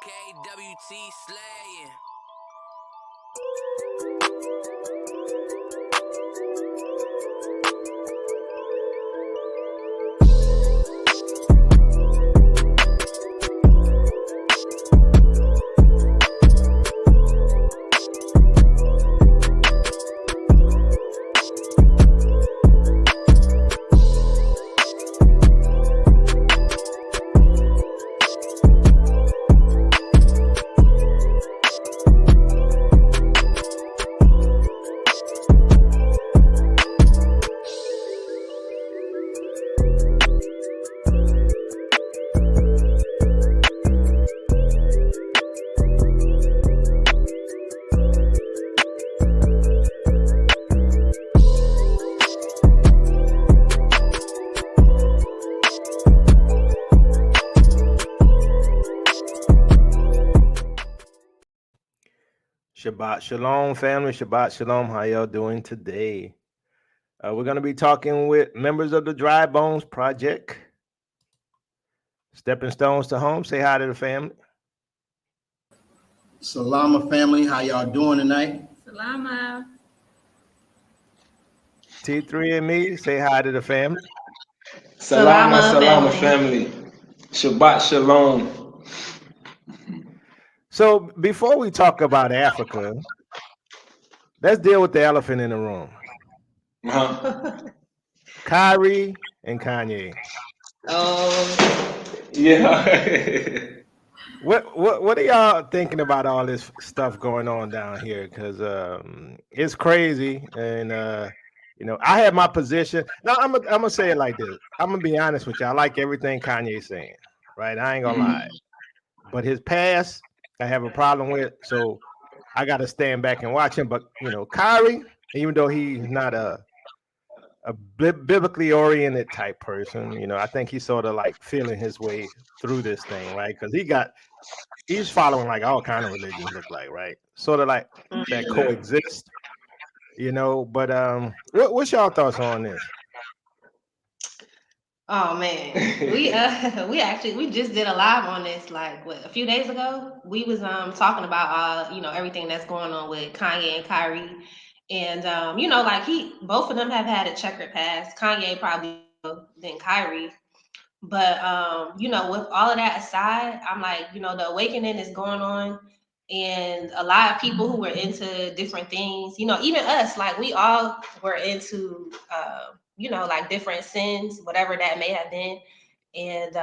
KWT slaying. Shabbat Shalom, family. Shabbat Shalom. How y'all doing today? We're going to be talking with members of the Dry Bones Project. Stepping Stones to Home. Say hi to the family. Salama family, how y'all doing tonight? Salama. T3 and me. Say hi to the family. Salama family. Shabbat Shalom. So before we talk about Africa, let's deal with the elephant in the room. Kyrie and Kanye. Yeah. What are y'all thinking about all this stuff going on down here? Because it's crazy, and I have my position. Now I'm gonna say it like this. I'm gonna be honest with you. I like everything Kanye's saying, right? I ain't gonna lie, but his past I have a problem with, so I got to stand back and watch him. But Kyrie, even though he's not a biblically oriented type person, I think he's sort of like feeling his way through this thing, right? Because he's following like all kind of religions look like, right? Sort of like that coexist, But what's y'all thoughts on this? Oh man, we just did a live on this like a few days ago. We was talking about everything that's going on with Kanye and Kyrie, and like both of them have had a checkered past. Kanye probably more than Kyrie, but with all of that aside, I'm like the awakening is going on, and a lot of people who were into different things, even us, like we all were into like different sins, whatever that may have been. And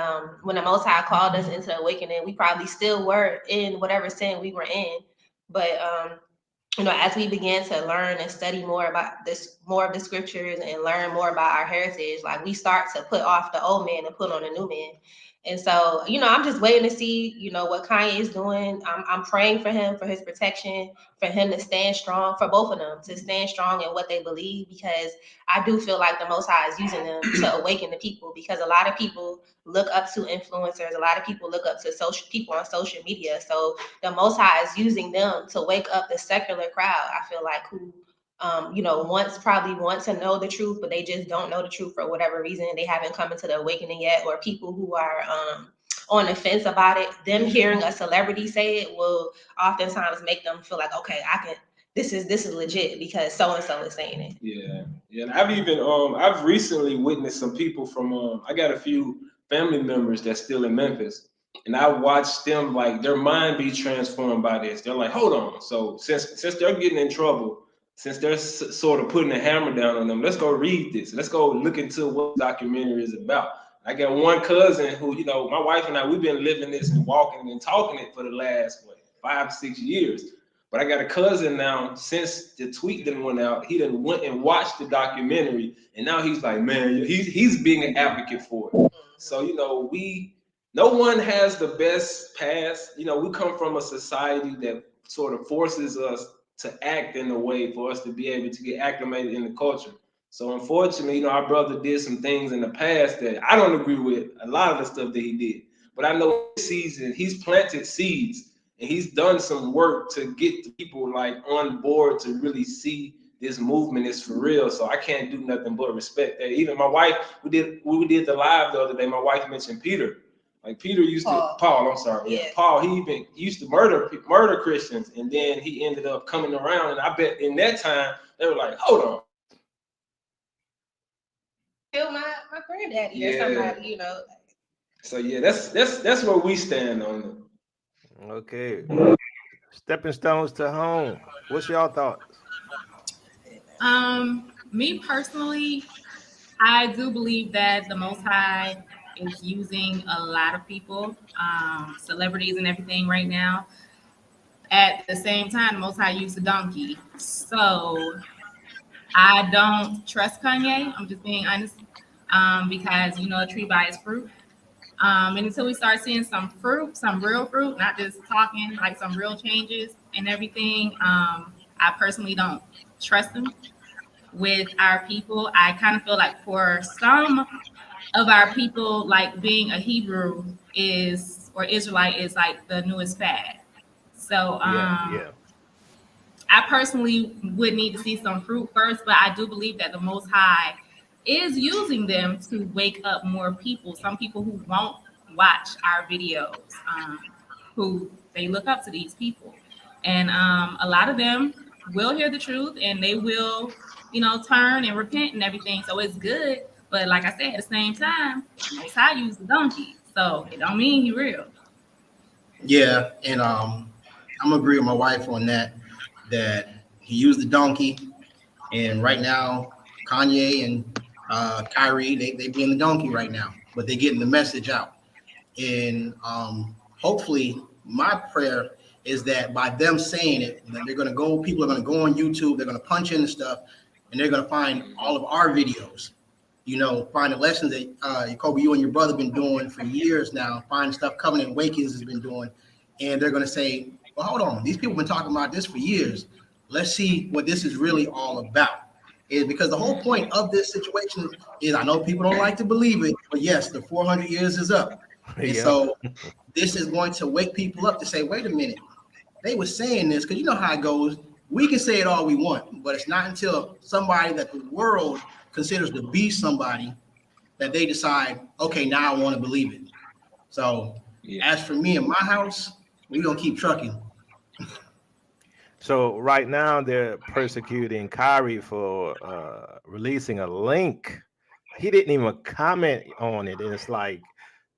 when the Most High called us into the awakening, we probably still were in whatever sin we were in. But as we began to learn and study more about this, more of the scriptures, and learn more about our heritage, like we start to put off the old man and put on a new man. And so, I'm just waiting to see, what Kanye is doing. I'm praying for him, for his protection, for him to stand strong, for both of them to stand strong in what they believe, because I do feel like the Most High is using them to awaken the people, because a lot of people look up to influencers. A lot of people look up to people on social media. So the Most High is using them to wake up the secular crowd, I feel like, who probably want to know the truth, but they just don't know the truth for whatever reason. They haven't come into the awakening yet, or people who are on the fence about it. Them hearing a celebrity say it will oftentimes make them feel like, okay, I can. This is legit because so and so is saying it. Yeah. And I've recently witnessed some people from I got a few family members that's still in Memphis, and I watched them, like, their mind be transformed by this. They're like, hold on. So since they're getting in trouble, since they're sort of putting a hammer down on them, let's go read this. Let's go look into what the documentary is about. I got one cousin who, my wife and I, we've been living this and walking and talking it for the last 5-6 years. But I got a cousin now, since the tweet done went out, he done went and watched the documentary, and now he's like, man, he's being an advocate for it. So, no one has the best past. We come from a society that sort of forces us to act in a way for us to be able to get acclimated in the culture. So unfortunately, our brother did some things in the past that I don't agree with, a lot of the stuff that he did. But I know this season he's planted seeds and he's done some work to get the people like on board to really see this movement is for real. So I can't do nothing but respect that. Even my wife, we did the live the other day. My wife mentioned Peter. Like Peter used to Paul. I'm sorry, yeah, Yeah. Paul. He used to murder Christians, and then he ended up coming around. And I bet in that time they were like, hold on. Kill my granddaddy or Yeah. somebody, you know. So yeah, that's where we stand on it. Okay. Stepping stones to home. What's y'all thoughts? Me personally, I do believe that the Most High is using a lot of people, celebrities and everything right now. At the same time, the Most High used a donkey. So I don't trust Kanye. I'm just being honest, because you know a tree by its fruit. And until we start seeing some fruit, some real fruit, not just talking, like some real changes and everything, I personally don't trust him with our people. I kind of feel like for some of our people, like being a Hebrew is or Israelite is like the newest fad. So Yeah. I personally would need to see some fruit first, but I do believe that the Most High is using them to wake up more people. Some people who won't watch our videos, who they look up to these people, and a lot of them will hear the truth and they will, you know, turn and repent and everything. So it's good. But like I said, at the same time, the Most High used the donkey, so it don't mean he real. Yeah, and I'm gonna agree with my wife on that. That he used the donkey, and right now Kanye and Kyrie they being the donkey right now, but they're getting the message out. And hopefully, my prayer is that by them saying it, that they're gonna go. People are gonna go on YouTube. They're gonna punch in the stuff, and they're gonna find all of our videos. You know, find the lessons that Kobe, you and your brother been doing for years now. Find stuff Covenant Awakens has been doing, and they're going to say, "Well, hold on, these people have been talking about this for years. Let's see what this is really all about." Is because the whole point of this situation is, I know people don't like to believe it, but yes, the 400 years is up, and Yep. so this is going to wake people up to say, "Wait a minute, they were saying this," because you know how it goes. We can say it all we want, but it's not until somebody that the world considers to be somebody that they decide, okay, now I want to believe it. So as for me and my house, we're gonna keep trucking. So right now they're persecuting Kyrie for releasing a link. He didn't even comment on it. And it's like,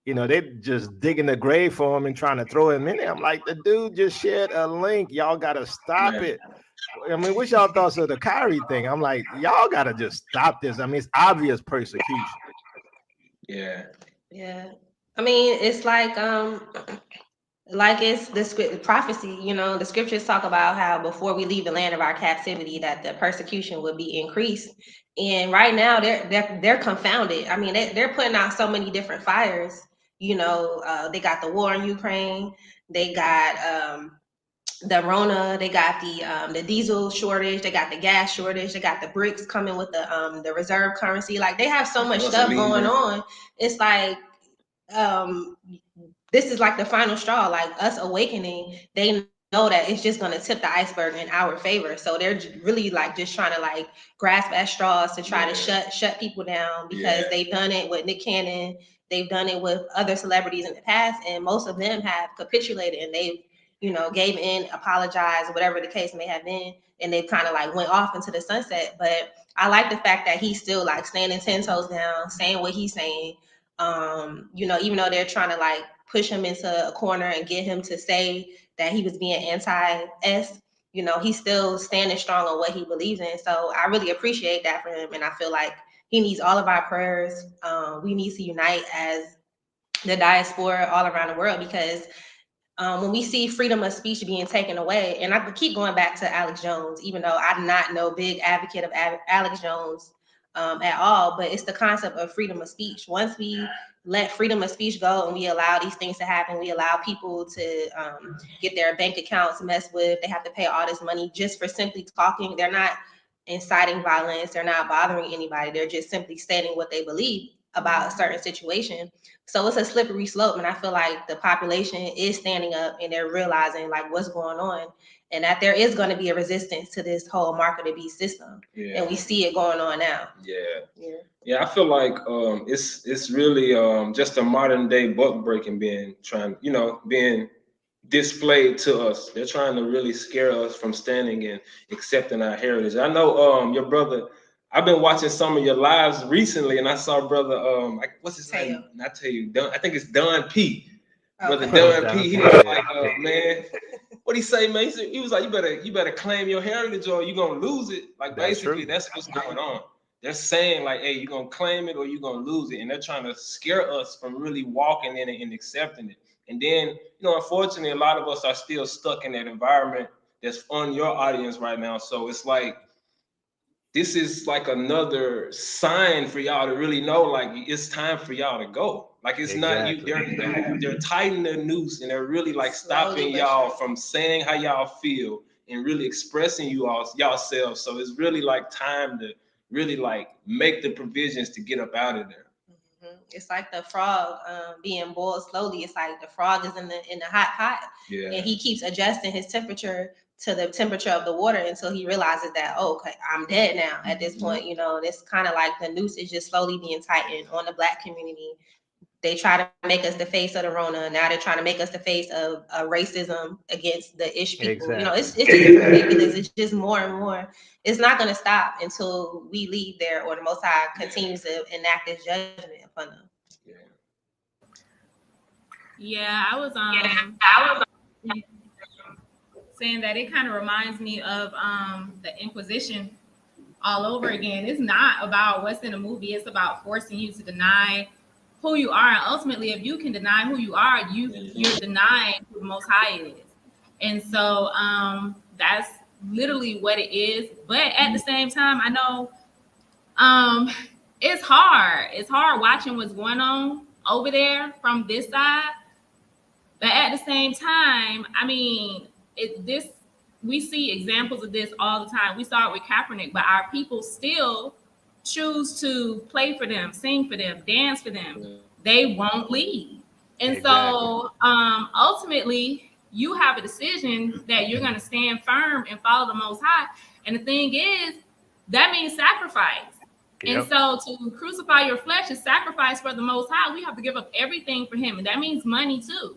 you know, they just digging the grave for him and trying to throw him in there. I'm like, the dude just shared a link. Y'all gotta stop it. I mean, what's y'all thoughts of the Kyrie thing? I'm like, y'all gotta just stop this. I mean, it's obvious persecution. Yeah. Yeah. I mean, it's like it's the script prophecy, you know, the scriptures talk about how before we leave the land of our captivity that the persecution would be increased. And right now they're confounded. I mean, they're putting out so many different fires. You know, they got the war in Ukraine, they got the Rona, they got the diesel shortage, they got the gas shortage, they got the bricks coming with the reserve currency. Like they have so much stuff going on. It's like um this is like the final straw, like us awakening. They know that it's just going to tip the iceberg in our favor, so they're really like just trying to like grasp at straws to try to shut people down, because they've done it with Nick Cannon, they've done it with other celebrities in the past, and most of them have capitulated and they've, you know, gave in, apologized, whatever the case may have been, and they kind of like went off into the sunset. But I like the fact that he's still like standing 10 toes down, saying what he's saying. You know, even though they're trying to like push him into a corner and get him to say that he was being anti-S, you know, he's still standing strong on what he believes in. So I really appreciate that for him. And I feel like he needs all of our prayers. We need to unite as the diaspora all around the world, because when we see freedom of speech being taken away, and I keep going back to Alex Jones, even though I'm not no big advocate of Alex Jones at all, but it's the concept of freedom of speech. Once we let freedom of speech go and we allow these things to happen, we allow people to get their bank accounts messed with, they have to pay all this money just for simply talking. They're not inciting violence, they're not bothering anybody, they're just simply stating what they believe about a certain situation. So it's a slippery slope, and I feel like the population is standing up and they're realizing like what's going on. and that there is going to be a resistance to this whole mark of the beast system. Yeah. And we see it going on now. Yeah, I feel like it's really just a modern day buck breaking being displayed to us. They're trying to really scare us from standing and accepting our heritage. I know your brother. I've been watching some of your lives recently, and I saw brother what's his name? I tell you, I think it's Don P. Brother Don P. He was like, man, what he say, man? He was like, you better claim your heritage or you're gonna lose it. Like basically, that's what's going on. They're saying like, hey, you're gonna claim it or you're gonna lose it, and they're trying to scare us from really walking in it and accepting it. And then, unfortunately, a lot of us are still stuck in that environment that's on your audience right now. So it's like, this is like another sign for y'all to really know, like, it's time for y'all to go. Like, it's not you. They're tightening their noose and they're really like stopping y'all from saying how y'all feel and really expressing yourselves. So it's really like time to really like make the provisions to get up out of there. It's like the frog being boiled slowly. It's like the frog is in the hot pot, and he keeps adjusting his temperature to the temperature of the water until he realizes that, oh, okay, I'm dead now. At this point, it's kind of like the noose is just slowly being tightened on the Black community. They try to make us the face of the Rona. Now they're trying to make us the face of racism against the Ish people. Exactly. It's just ridiculous. It's just more and more. It's not going to stop until we leave there or the Most High continues to enact His judgment upon them. Yeah, I was saying that it kind of reminds me of the Inquisition all over again. It's not about what's in a movie. It's about forcing you to deny who you are. And ultimately, if you can deny who you are, you're denying who the Most High is. And so that's literally what it is. But at the same time, I know it's hard. It's hard watching what's going on over there from this side. But at the same time, I mean, we see examples of this all the time. We saw it with Kaepernick, but our people still choose to play for them, sing for them, dance for them. They won't leave. And so ultimately, you have a decision that you're going to stand firm and follow the Most High. And the thing is, that means sacrifice. Yep. And so to crucify your flesh is sacrifice for the Most High. We have to give up everything for Him. And that means money too.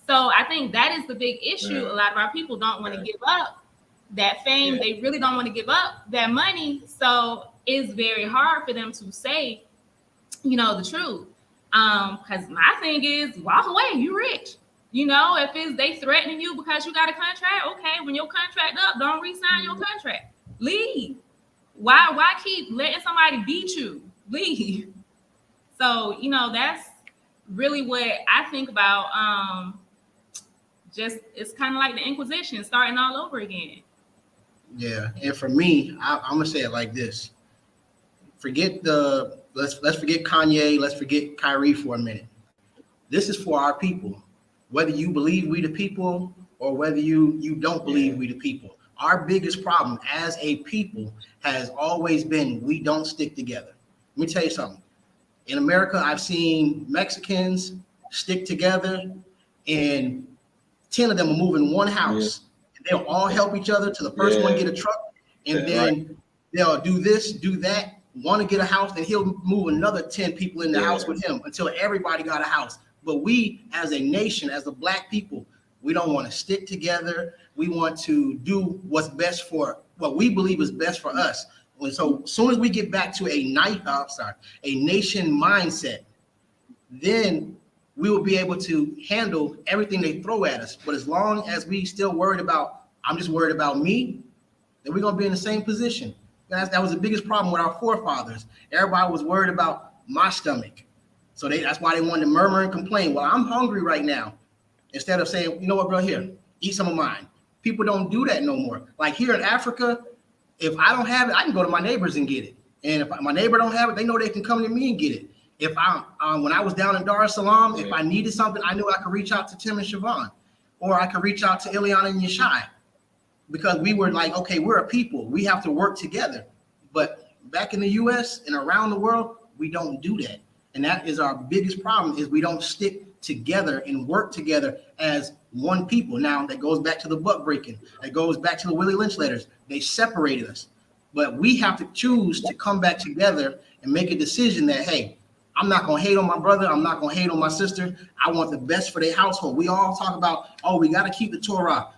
So I think that is the big issue. A lot of our people don't want to give up that fame. They really don't want to give up that money. So it's very hard for them to say, the truth. Because my thing is, walk away. You rich. If they threatening you because you got a contract, okay, when your contract up, don't re-sign your contract. Leave. Why keep letting somebody beat you? Leave. So, that's really what I think about. It's kind of like the Inquisition starting all over again. Yeah, and for me, I'm gonna say it like this: let's forget Kanye, let's forget Kyrie for a minute. This is for our people. Whether you believe we the people or whether you don't believe we the people, our biggest problem as a people has always been we don't stick together. Let me tell you something. In America, I've seen Mexicans stick together, and 10 of them will move in one house. And they'll all help each other till the first one get a truck, and then they'll do this, do that, want to get a house, and he'll move another 10 people in the house with him until everybody got a house. But we, as a nation, as the Black people, we don't want to stick together. We want to do what's best for what we believe is best for us. And so as soon as we get back to a nation mindset, then we will be able to handle everything they throw at us. But as long as we still worried about, I'm just worried about me, then we're gonna be in the same position. That was the biggest problem with our forefathers. Everybody was worried about my stomach. So that's why they wanted to murmur and complain. Well, I'm hungry right now. Instead of saying, you know what, bro, here, eat some of mine. People don't do that no more. Like here in Africa, if I don't have it, I can go to my neighbors and get it. And if my neighbor don't have it, they know they can come to me and get it. If when I was down in Dar es Salaam, if I needed something, I knew I could reach out to Tim and Siobhan, or I could reach out to Ileana and Yeshai, because we were like, okay, we're a people. We have to work together. But back in the U.S. and around the world, we don't do that. And that is our biggest problem, is we don't stick together and work together as one people. Now that goes back to the buck breaking. That goes back to the Willie Lynch letters. They separated us, but we have to choose to come back together and make a decision that, hey, I'm not going to hate on my brother. I'm not going to hate on my sister. I want the best for their household. We all talk about, oh, we got to keep the Torah.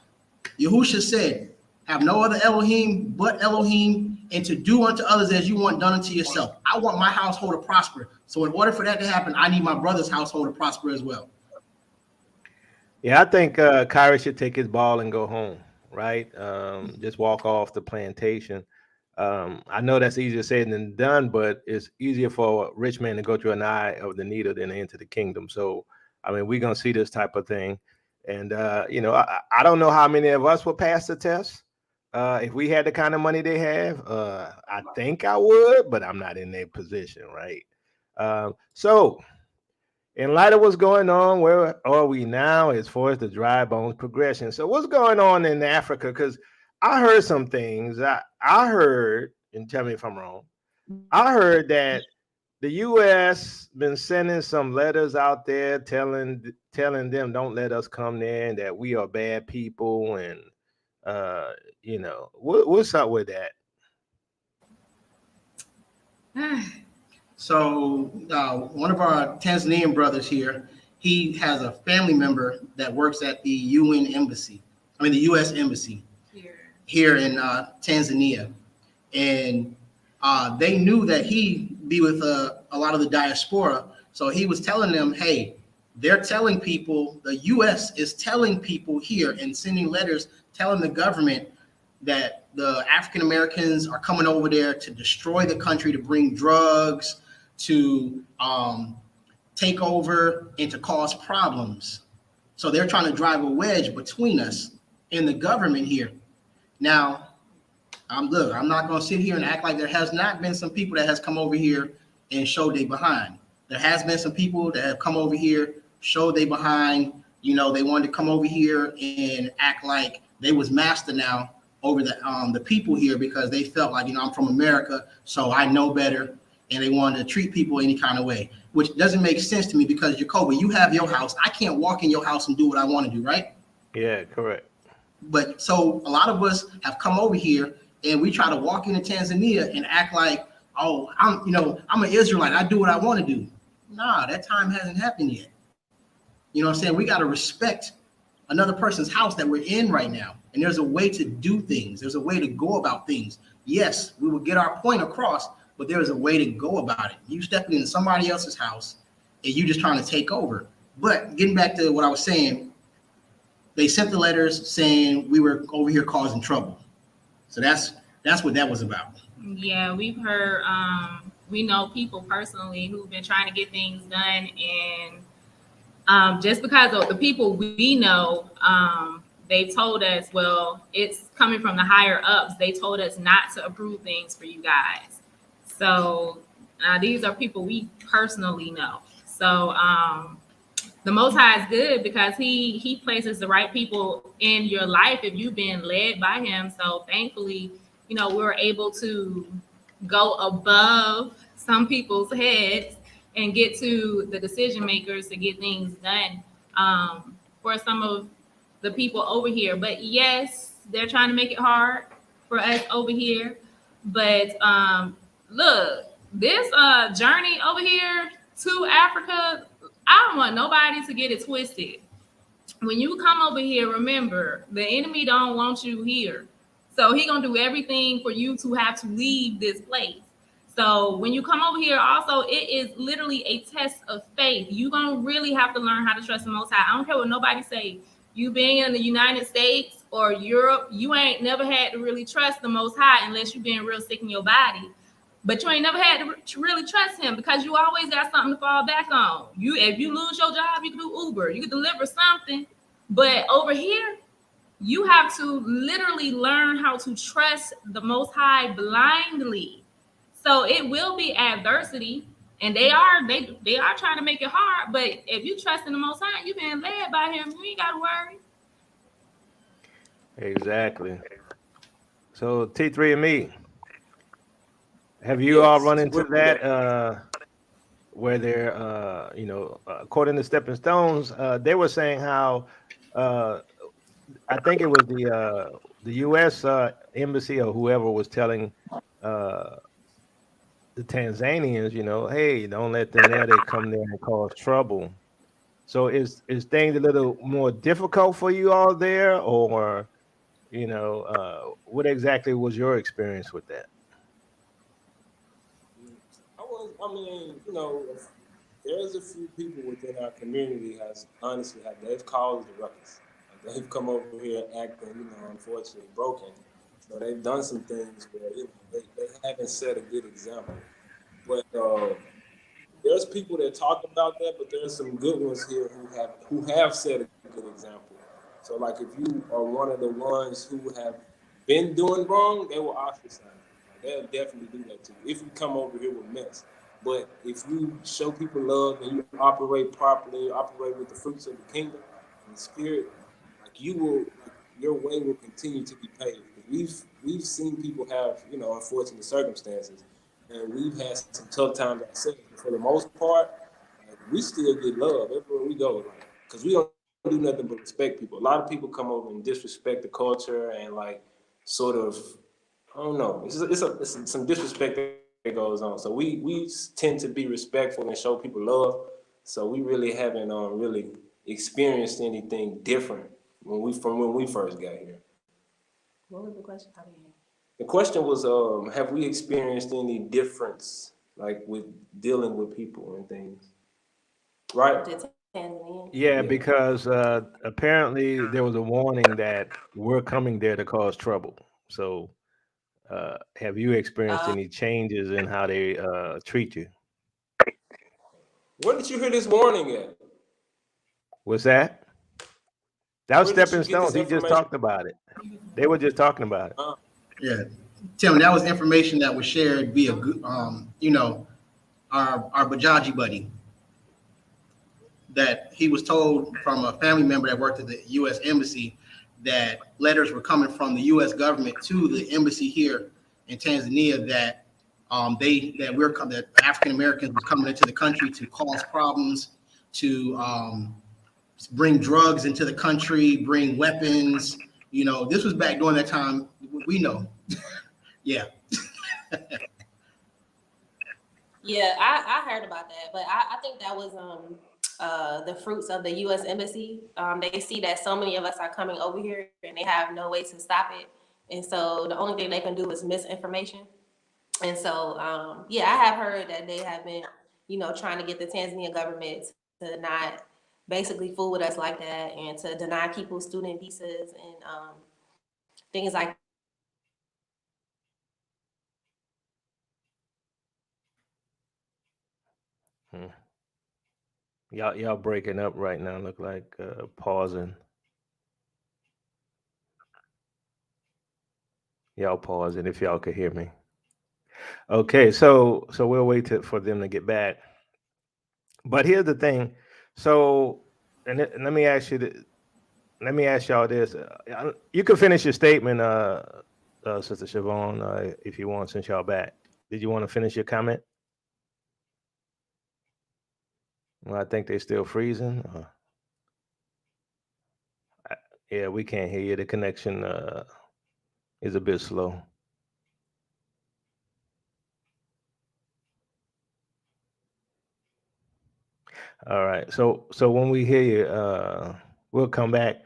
Yahusha said, have no other Elohim but Elohim, and to do unto others as you want done unto yourself. I want my household to prosper. So in order for that to happen, I need my brother's household to prosper as well. Yeah, I think Kyrie should take his ball and go home, right? Just walk off the plantation. I know that's easier said than done, but it's easier for a rich man to go through an eye of the needle than to enter the kingdom. So, I mean, we're going to see this type of thing. And, I don't know how many of us will pass the test. If we had the kind of money they have, I think I would, but I'm not in their position, right? So, in light of what's going on, where are we now as far as the dry bones progression? So what's going on in Africa? Because I heard some things. I heard, and tell me if I'm wrong, I heard that the U.S. been sending some letters out there telling them don't let us come there and that we are bad people. And, what's up with that? So one of our Tanzanian brothers here, he has a family member that works at the UN embassy. The U.S. embassy here in Tanzania, and they knew that he be with a lot of the diaspora. So he was telling them, hey, they're telling people, the U.S. is telling people here and sending letters telling the government that the African Americans are coming over there to destroy the country, to bring drugs, to take over, and to cause problems. So they're trying to drive a wedge between us and the government here. Now, I'm not going to sit here and act like there has not been some people that has come over here and showed they behind. There has been some people that have come over here, showed they behind. They wanted to come over here and act like they was master now over the people here because they felt like, I'm from America, so I know better, and they wanted to treat people any kind of way, which doesn't make sense to me because, Jacoby, you have your house. I can't walk in your house and do what I want to do, right? Yeah, correct. But so a lot of us have come over here and we try to walk into Tanzania and act like, oh, I'm an Israelite. I do what I want to do. Nah, that time hasn't happened yet. You know what I'm saying? We got to respect another person's house that we're in right now. And there's a way to do things. There's a way to go about things. Yes, we will get our point across, but there is a way to go about it. You stepping into somebody else's house and you just trying to take over. But getting back to what I was saying, they sent the letters saying we were over here causing trouble. So that's what that was about. Yeah, we've heard, we know people personally who've been trying to get things done, and just because of the people we know, they told us, well, it's coming from the higher ups. They told us not to approve things for you guys. So these are people we personally know. So the Most High is good because he places the right people in your life if you've been led by him. So thankfully, we're able to go above some people's heads and get to the decision makers to get things done for some of the people over here. But yes, they're trying to make it hard for us over here. But look, this journey over here to Africa, I don't want nobody to get it twisted. When you come over here, remember, the enemy don't want you here. So he gonna do everything for you to have to leave this place. So when you come over here, also, it is literally a test of faith. You're gonna really have to learn how to trust the Most High. I don't care what nobody say. You being in the United States or Europe, you ain't never had to really trust the Most High unless you've been real sick in your body. But you ain't never had to really trust him because you always got something to fall back on. If you lose your job, you can do Uber, you can deliver something. But over here, you have to literally learn how to trust the Most High blindly. So it will be adversity, and they are trying to make it hard. But if you trust in the Most High, you've been led by him. You ain't got to worry. Exactly. So T3 and me. Have you all run into that? where they're, according to Stepping Stones, they were saying how, uh, I think it was the U.S. Embassy or whoever was telling uh, the Tanzanians, hey, don't let them there. They come there and cause trouble. So is things a little more difficult for you all there, or what exactly was your experience with that? I mean, there's a few people within our community they've caused the ruckus. Like, they've come over here acting, unfortunately broken. So they've done some things where they haven't set a good example. But there's people that talk about that, but there's some good ones here who have set a good example. So like if you are one of the ones who have been doing wrong, they will ostracize you. Like, they'll definitely do that to you if you come over here with mess. But if you show people love and you operate properly, operate with the fruits of the kingdom and the spirit, like your way will continue to be paved. We've seen people have unfortunate circumstances, and we've had some tough times ourselves. But for the most part, like, we still get love everywhere we go, because we don't do nothing but respect people. A lot of people come over and disrespect the culture and like sort of, I don't know. It's some disrespect that goes on. So we tend to be respectful and show people love. So we really haven't really experienced anything different when we first got here. What was the question? The question was, have we experienced any difference, like with dealing with people and things? Right? Tanzania. Yeah, Yeah. because apparently there was a warning that we're coming there to cause trouble. So, have you experienced any changes in how they treat you? Where did you hear this warning at? What's that? That was Where did you Stepping get this Stones. He just information? talked about it. They were just talking about it. Yeah, Tim, that was information that was shared via, our Bajaji buddy, that he was told from a family member that worked at the U.S. Embassy that letters were coming from the U.S. government to the embassy here in Tanzania that that African Americans was coming into the country to cause problems, to bring drugs into the country, bring weapons. This was back during that time. We know, yeah. Yeah, I heard about that, but I think that was the fruits of the U.S. Embassy. They see that so many of us are coming over here and they have no way to stop it, and so the only thing they can do is misinformation. And so, yeah, I have heard that they have been, trying to get the Tanzania government to not basically fool with us like that and to deny people student visas and things like. Hmm. Y'all breaking up right now. Look like pausing. Y'all pausing if y'all could hear me. Okay, so we'll wait for them to get back. But here's the thing. So, and let me ask you. Let me ask y'all this. You can finish your statement, Sister Siobhan, if you want, since y'all back. Did you want to finish your comment? Well, I think they're still freezing. Yeah, we can't hear you. The connection is a bit slow. All right. So when we hear you, we'll come back.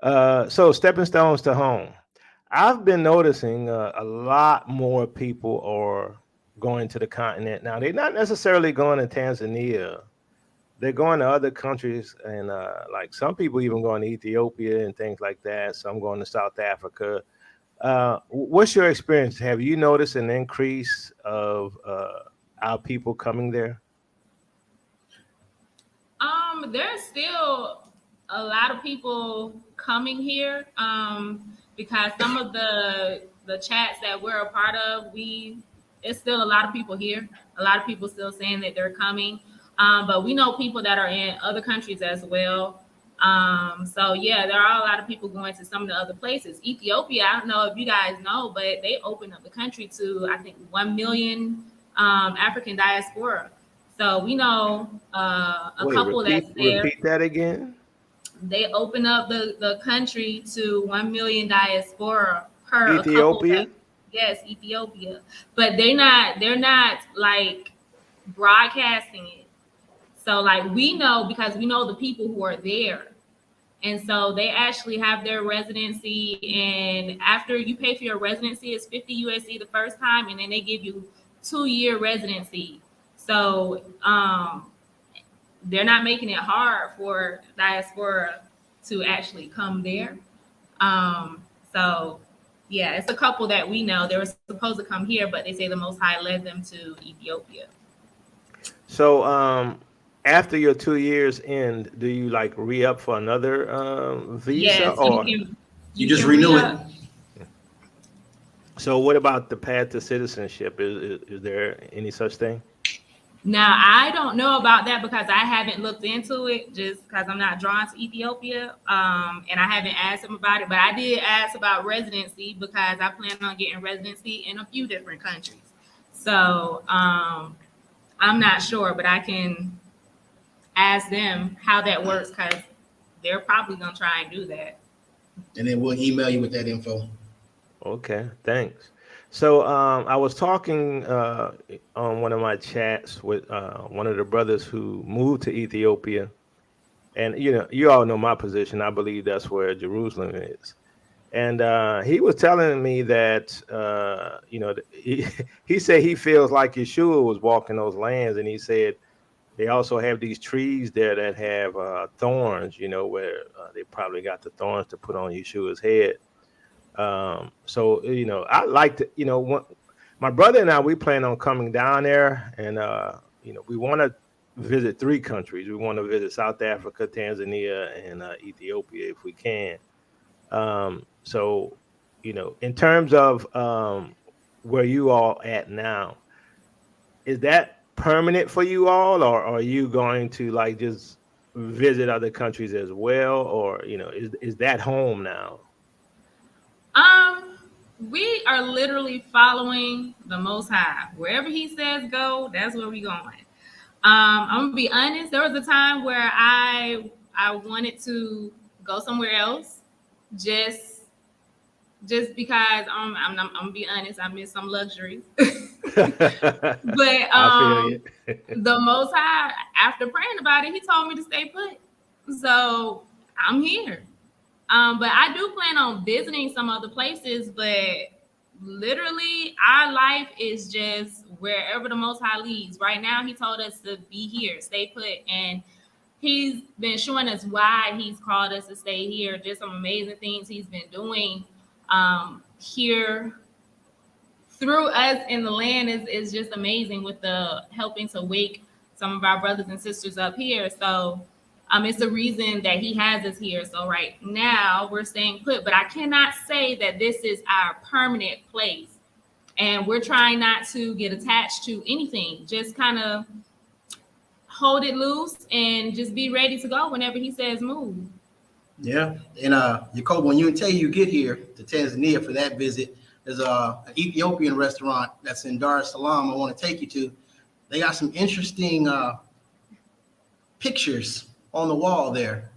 So stepping stones to home. I've been noticing a lot more people are going to the continent now. They're not necessarily going to Tanzania. They're going to other countries, and like some people even going to Ethiopia and things like that. Some going to South Africa. What's your experience? Have you noticed an increase of our people coming there? There's still a lot of people coming here because some of the chats that we're a part of, it's still a lot of people here. A lot of people still saying that they're coming, but we know people that are in other countries as well. So yeah, there are a lot of people going to some of the other places. Ethiopia, I don't know if you guys know, but they opened up the country to I think 1 million African diaspora. So we know a Wait, couple that's there. repeat that again. They open up the country to 1 million diaspora per a couple Ethiopia? that, yes, Ethiopia. But they're not like broadcasting it. So like we know because we know the people who are there. And so they actually have their residency, and after you pay for your residency, it's 50 USD the first time, and then they give you 2-year residency. So they're not making it hard for diaspora to actually come there. So yeah, it's a couple that we know. They were supposed to come here, but they say the Most High led them to Ethiopia. So after your 2 years end, do you like re-up for another visa Yes, or You just can renew re-up. it. so what about the path to citizenship? Is there any such thing? Now, I don't know about that because I haven't looked into it just because I'm not drawn to Ethiopia. And I haven't asked them about it, but I did ask about residency because I plan on getting residency in a few different countries. So I'm not sure, but I can ask them how that works because they're probably going to try and do that. And then we'll email you with that info. Okay, thanks. So I was talking on one of my chats with one of the brothers who moved to Ethiopia, and you all know my position. I believe that's where Jerusalem is. And he was telling me that he said he feels like Yeshua was walking those lands, and he said they also have these trees there that have thorns, where they probably got the thorns to put on Yeshua's head. So I like to, my brother and I, we plan on coming down there, and we want to visit 3 countries. We want to visit South Africa, Tanzania, and Ethiopia if we can. So in terms of where you all at now, is that permanent for you all, or are you going to like just visit other countries as well, or is that home now? We are literally following the Most High. Wherever He says go, that's where we going. I'm gonna be honest. There was a time where I wanted to go somewhere else, just because I'm gonna be honest. I miss some luxuries. But I feel you. the Most High, after praying about it, He told me to stay put. So I'm here. But I do plan on visiting some other places, but literally our life is just wherever the Most High leads. Right now, He told us to be here, stay put, and He's been showing us why He's called us to stay here. Just some amazing things He's been doing here through us in the land is just amazing with the helping to wake some of our brothers and sisters up here. So it's the reason that He has us here. So right now we're staying put, but I cannot say that this is our permanent place. And we're trying not to get attached to anything. Just kind of hold it loose and just be ready to go whenever He says move. Yeah. And Jacob, when you get here to Tanzania for that visit, there's an Ethiopian restaurant that's in Dar es Salaam I want to take you to. They got some interesting pictures on the wall there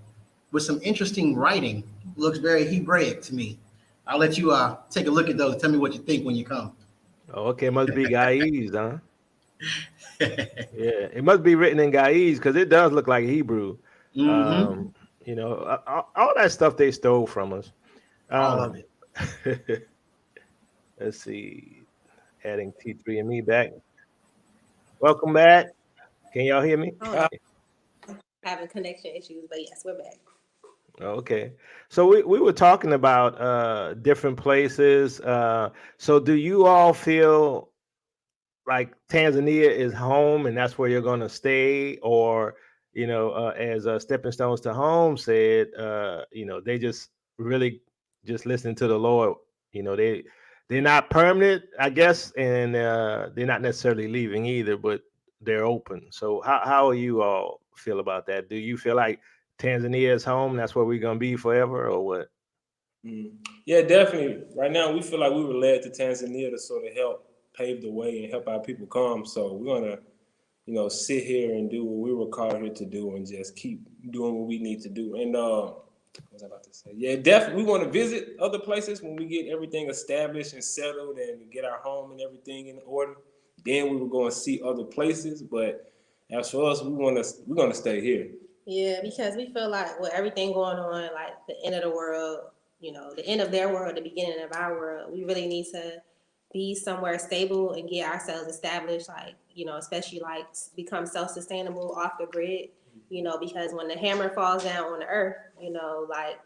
with some interesting writing. Looks very Hebraic to me. I'll let you take a look at those and tell me what you think when you come. Oh, okay, it must be Gaiz, huh? Yeah, it must be written in Gaiz because it does look like Hebrew. Mm-hmm. All that stuff they stole from us. All of it. Let's see. Adding T3 and me back. Welcome back. Can y'all hear me? Having connection issues, but yes, we're back. Okay. So we were talking about different places. So do you all feel like Tanzania is home and that's where you're going to stay? Or, as Stepping Stones to Home said, they just really just listen to the Lord. They're not permanent, I guess, and they're not necessarily leaving either, but they're open. So how you all feel about that? Do you feel like Tanzania is home? That's where we're gonna be forever, or what? Yeah, definitely. Right now, we feel like we were led to Tanzania to sort of help pave the way and help our people come. So we're gonna sit here and do what we were called here to do and just keep doing what we need to do. And what was I about to say? Yeah, definitely. We want to visit other places when we get everything established and settled and get our home and everything in order. Then we will go and see other places. But as for us, we're gonna stay here. Yeah, because we feel like with everything going on, like the end of the world, the end of their world, the beginning of our world, we really need to be somewhere stable and get ourselves established, like, especially like become self-sustainable off the grid, because when the hammer falls down on the earth, like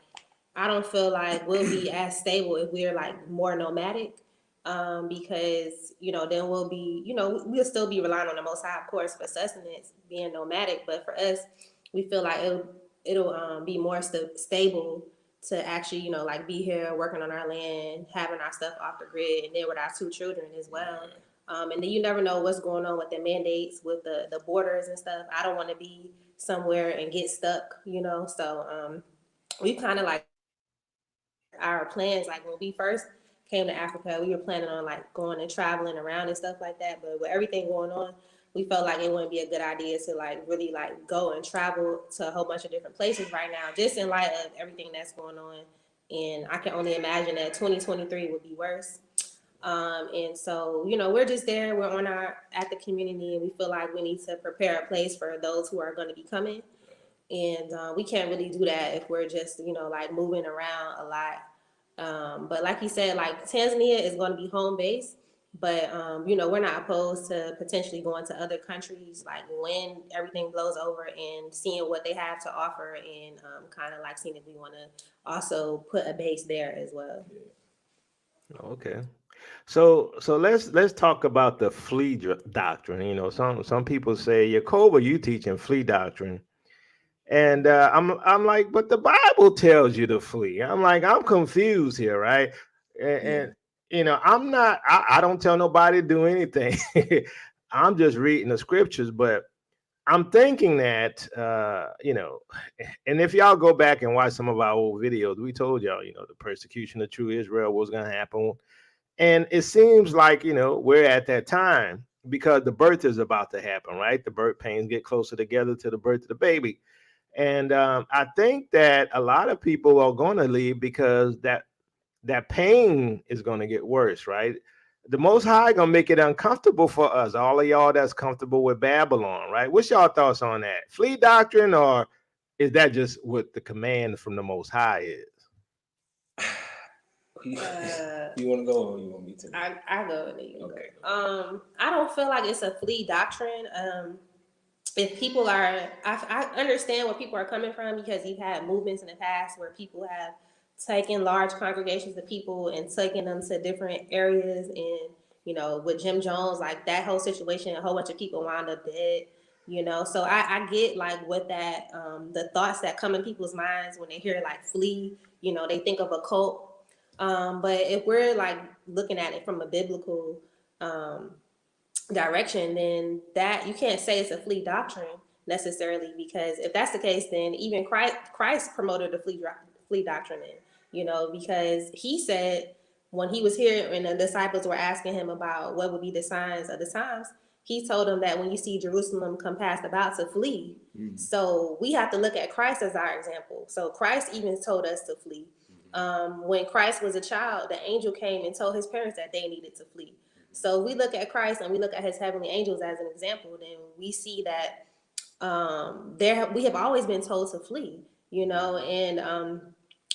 I don't feel like we'll be as stable if we're like more nomadic. Because then we'll still be relying on the Most High, of course, for sustenance, being nomadic. But for us, we feel like it'll be more stable to actually like be here working on our land, having our stuff off the grid, and then with our 2 children as well. And then you never know what's going on with the mandates, with the borders and stuff. I don't want to be somewhere and get stuck, So we kind of like our plans, like when we first came to Africa, we were planning on like going and traveling around and stuff like that. But with everything going on, we felt like it wouldn't be a good idea to like really like go and travel to a whole bunch of different places right now, just in light of everything that's going on. And I can only imagine that 2023 would be worse. And so, we're just there. We're at the community, and we feel like we need to prepare a place for those who are going to be coming. And we can't really do that if we're just, like moving around a lot. But like you said, like Tanzania is going to be home base, but we're not opposed to potentially going to other countries, like when everything blows over and seeing what they have to offer, and kind of like seeing if we want to also put a base there as well. Okay. So let's talk about the doctrine. Some people say, Jacoba, you teaching flea doctrine. And I'm like, but the Bible tells you to flee. I'm like, I'm confused here, right? And I'm not. I don't tell nobody to do anything. I'm just reading the scriptures, but I'm thinking that and if y'all go back and watch some of our old videos, we told y'all, the persecution of true Israel was going to happen, and it seems like we're at that time because the birth is about to happen, right? The birth pains get closer together to the birth of the baby. And I think that a lot of people are going to leave because that pain is going to get worse, right? The Most High going to make it uncomfortable for us, all of y'all that's comfortable with Babylon, right? What's y'all thoughts on that? Flea doctrine, or is that just what the command from the Most High is? You want to go or you want me to? I go. Okay. I don't feel like it's a flea doctrine. If people are, I understand where people are coming from, because you've had movements in the past where people have taken large congregations of people and taken them to different areas. And, with Jim Jones, like that whole situation, a whole bunch of people wound up dead, So I get like what that, the thoughts that come in people's minds when they hear like flee, they think of a cult. But if we're like looking at it from a biblical, direction, then that you can't say it's a flea doctrine necessarily, because if that's the case, then even Christ promoted the flea doctrine, because he said when he was here and the disciples were asking him about what would be the signs of the times, he told them that when you see Jerusalem compassed about, to flee. So we have to look at Christ as our example. So Christ even told us to flee. When Christ was a child, the angel came and told his parents that they needed to flee. So we look at Christ and we look at his heavenly angels as an example, then we see that we have always been told to flee, and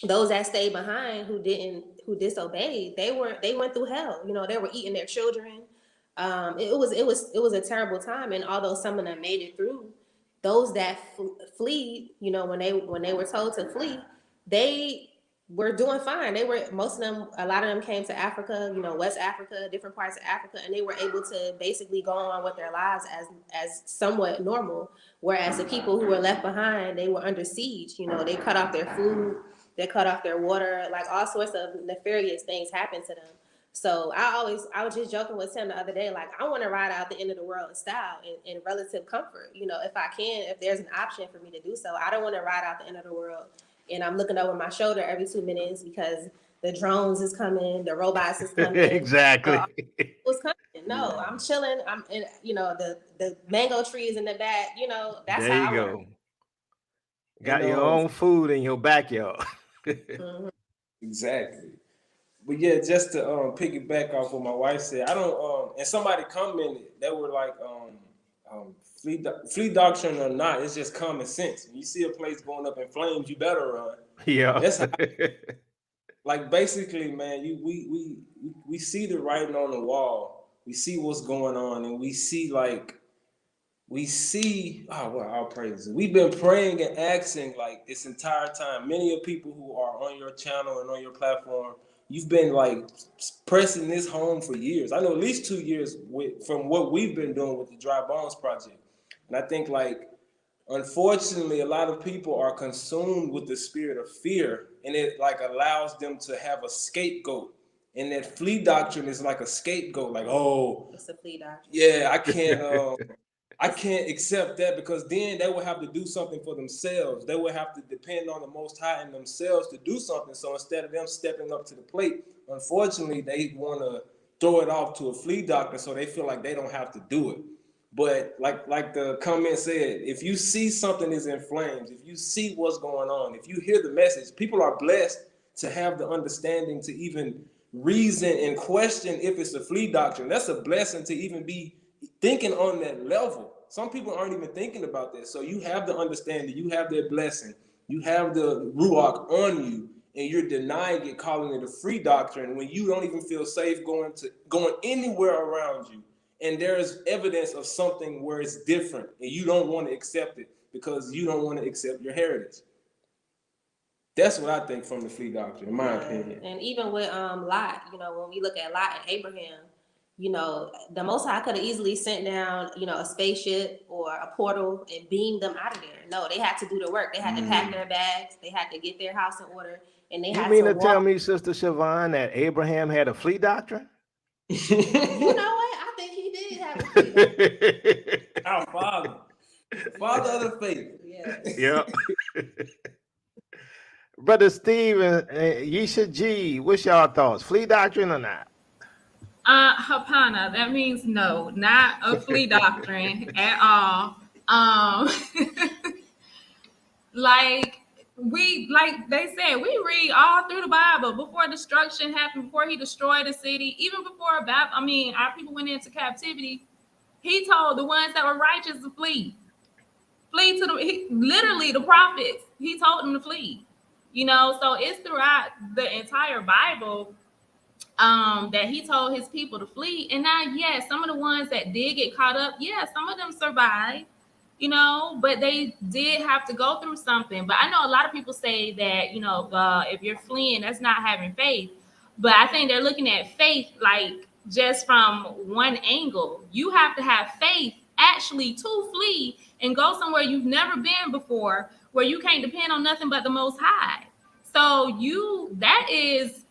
those that stayed behind who disobeyed, they went through hell. They were eating their children. It was a terrible time, and although some of them made it through, those that flee, when they were told to flee, they were doing fine. Most of them, a lot of them came to Africa, West Africa, different parts of Africa, and they were able to basically go on with their lives as somewhat normal. Whereas the people who were left behind, they were under siege. They cut off their food, they cut off their water, like all sorts of nefarious things happened to them. So I was just joking with Tim the other day, like I want to ride out the end of the world in style in relative comfort. If I can, if there's an option for me to do so, I don't want to ride out the end of the world and I'm looking over my shoulder every 2 minutes because the drones is coming, the robots is coming. Exactly. What's coming? No, I'm chilling. I'm in, the mango trees in the back. That's There how you I work. go. Got your own food in your backyard. Mhm. Exactly. But yeah, just to piggyback off what my wife said, I don't and somebody commented, they were like flea doctrine or not, it's just common sense. When you see a place going up in flames, you better run. Yeah. That's how, like basically, man, we see the writing on the wall. We see what's going on, and we see all praises. We've been praying and asking like this entire time. Many of people who are on your channel and on your platform, you've been like pressing this home for years. I know at least 2 years from what we've been doing with the Dry Bones Project. And I think like, unfortunately, a lot of people are consumed with the spirit of fear, and it like allows them to have a scapegoat. And that flea doctrine is like a scapegoat, like, oh, It's a flea doctrine. yeah, I can't accept that, because then they will have to do something for themselves. They will have to depend on the Most High and themselves to do something. So instead of them stepping up to the plate, unfortunately, they want to throw it off to a flea doctor so they feel like they don't have to do it. But like the comment said, if you see something is in flames, if you see what's going on, if you hear the message, people are blessed to have the understanding to even reason and question if it's a flea doctrine. That's a blessing to even be thinking on that level. Some people aren't even thinking about that. So you have the understanding, you have that blessing, you have the ruach on you, and you're denying it, calling it a free doctrine when you don't even feel safe going anywhere around you. And there's evidence of something where it's different, and you don't want to accept it because you don't want to accept your heritage. That's what I think from the flea doctrine, in my opinion. And even with Lot, when we look at Lot and Abraham, the Most High could have easily sent down, a spaceship or a portal and beamed them out of there. No, they had to do the work. They had to pack their bags. They had to get their house in order, and they You had mean to to tell me, Sister Siobhan, that Abraham had a flea doctrine? You know what? I think he did have a flea doctrine. Our Father of the faith. Yes. Yep. Brother Steve and Yesha G, what's y'all thoughts? Flea doctrine or not? Hapana, that means no, not a flea doctrine at all. Like they said, we read all through the Bible before destruction happened, before he destroyed the city, even before our people went into captivity. He told the ones that were righteous to flee to literally the prophets. He told them to flee. So it's throughout the entire Bible that he told his people to flee. And now, yes, some of the ones that did get caught up, some of them survived, but they did have to go through something. But I know a lot of people say that, if you're fleeing, that's not having faith. But I think they're looking at faith like just from one angle. You have to have faith actually to flee and go somewhere you've never been before, where you can't depend on nothing but the Most High. So that is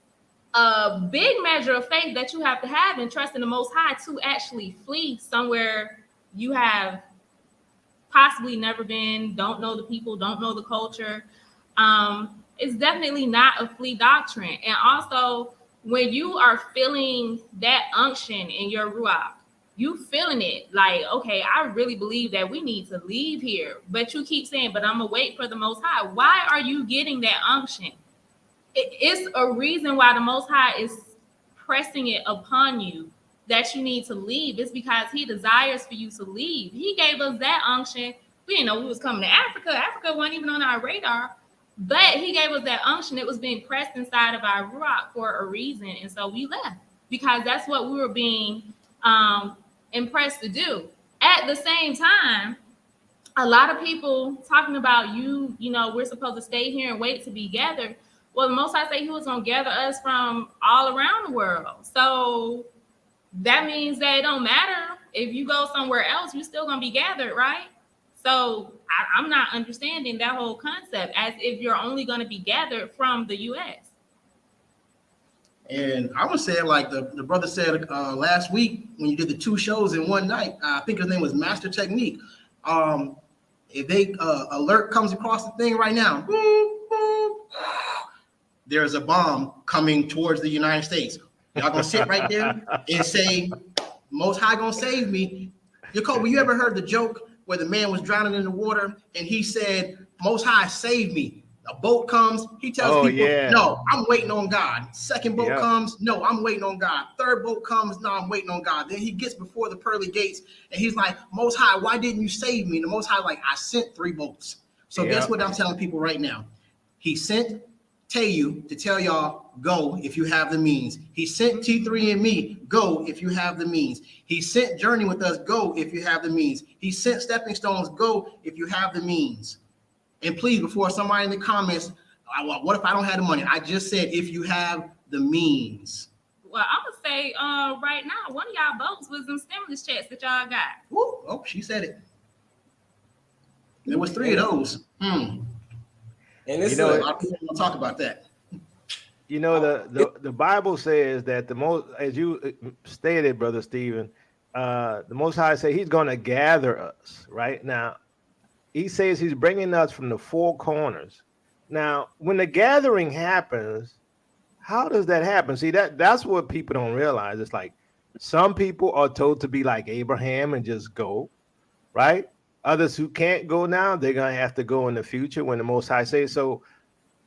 a big measure of faith that you have to have and trust in the Most High to actually flee somewhere you have possibly never been, don't know the people, don't know the culture. It's definitely not a flea doctrine. And also, when you are feeling that unction in your ruach, you feeling it like, okay, I really believe that we need to leave here. But you keep saying, but I'm going to wait for the Most High. Why are you getting that unction? It's a reason why the Most High is pressing it upon you that you need to leave. It's because he desires for you to leave. He gave us that unction. We didn't know we was coming to Africa. Africa wasn't even on our radar. But he gave us that unction. It was being pressed inside of our ruach for a reason. And so we left because that's what we were being impressed to do. At the same time, a lot of people talking about we're supposed to stay here and wait to be gathered. Well, the Most High said he was going to gather us from all around the world. So that means that it don't matter if you go somewhere else, you're still going to be gathered, right? So I'm not understanding that whole concept as if you're only going to be gathered from the U.S. And I would say, like the brother said last week when you did the 2 shows in one night, I think his name was Master Technique. If they alert comes across the thing right now, boom, boom, there's a bomb coming towards the United States. Y'all gonna sit right there and say, Most High gonna save me. Jacoby, you ever heard the joke where the man was drowning in the water and he said, Most High, save me. A boat comes, he tells people, no, I'm waiting on God. Second boat comes, no, I'm waiting on God. Third boat comes, no, I'm waiting on God. Then he gets before the pearly gates and he's like, Most High, why didn't you save me? And the Most High, like, I sent 3 boats. So guess what I'm telling people right now? He sent Tayu to tell y'all, go if you have the means. He sent T3 and me, go if you have the means. He sent Journey with us, go if you have the means. He sent Stepping Stones, go if you have the means. And please, before somebody in the comments, what if I don't have the money? I just said if you have the means. Well, I'm gonna say right now, one of y'all votes was them stimulus checks that y'all got. Woo. Oh, she said it. There was 3 of those. And it's a lot of people want to talk about that. You know, the Bible says that the most, as you stated, Brother Stephen, the Most High say He's going to gather us. Right now, He says He's bringing us from the 4 corners. Now, when the gathering happens, how does that happen? See, that's what people don't realize. It's like some people are told to be like Abraham and just go, right? Others who can't go now, they're going to have to go in the future when the Most High says so.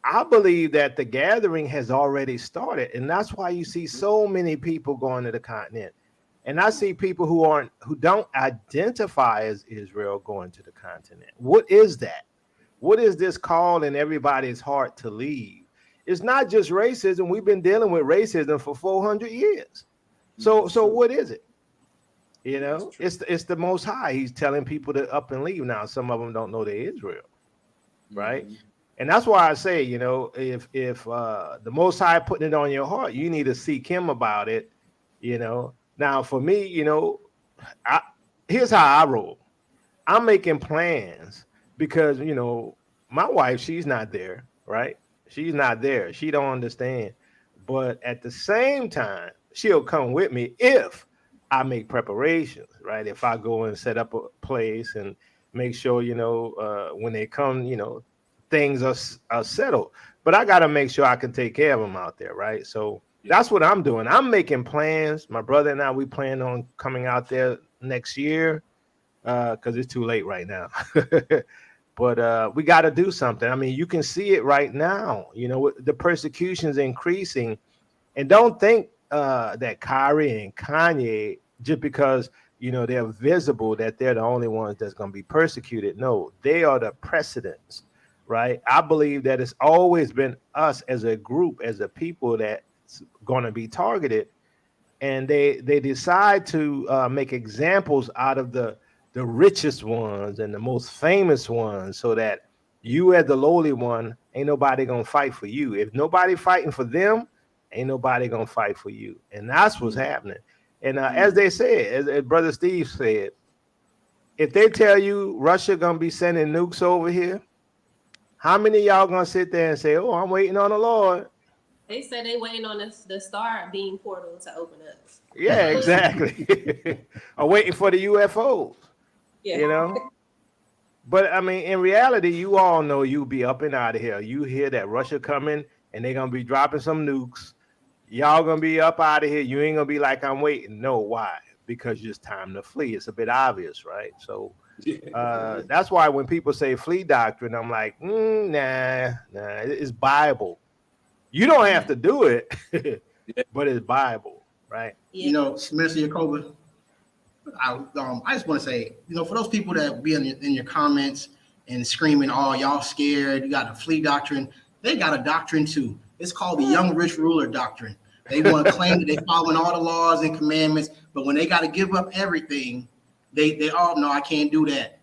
I believe that the gathering has already started, and that's why you see so many people going to the continent. And I see people who don't identify as Israel going to the continent. What is that? What is this call in everybody's heart to leave? It's not just racism. We've been dealing with racism for 400 years. So what is it? You know, it's the Most High. He's telling people to up and leave. Now, some of them don't know they're Israel, right? Mm-hmm. And that's why I say, you know, if the Most High putting it on your heart, you need to seek Him about it. You know, now for me, you know, here's how I roll. I'm making plans because, you know, my wife, she's not there, right? She's not there. She don't understand. But at the same time, she'll come with me if I make preparations, right? If I go and set up a place and make sure, you know, when they come, you know, things are settled. But I got to make sure I can take care of them out there, right? So that's what I'm doing. I'm making plans. My brother and I, we plan on coming out there next year because it's too late right now. But we got to do something. I mean, you can see it right now. You know, the persecution's increasing. And don't think that Kyrie and Kanye, just because, you know, they're visible, that they're the only ones that's going to be persecuted. No, they are the precedents, right? I believe that it's always been us as a group, as a people that's going to be targeted. And they decide to make examples out of the richest ones and the most famous ones so that you as the lowly one, ain't nobody going to fight for you. If nobody fighting for them, ain't nobody going to fight for you. And that's what's happening. And as they said, as Brother Steve said, if they tell you Russia going to be sending nukes over here, how many of y'all going to sit there and say, oh, I'm waiting on the Lord? They said they waiting on the star beam portal to open up. Yeah, exactly. Or waiting for the UFOs, you know? But, I mean, in reality, you all know you'll be up and out of here. You hear that Russia coming and they're going to be dropping some nukes. Y'all going to be up out of here. You ain't going to be like, I'm waiting. No, why? Because it's time to flee. It's a bit obvious, right? So that's why when people say flee doctrine, I'm like, nah, it's Bible. You don't have to do it, but it's Bible, right? You know, Mr. Yacoba, I just want to say, you know, for those people that be in your comments and screaming, oh, y'all scared, you got a flee doctrine, they got a doctrine too. It's called the young rich ruler doctrine. They want to claim that they're following all the laws and commandments, but when they got to give up everything, they all know I can't do that.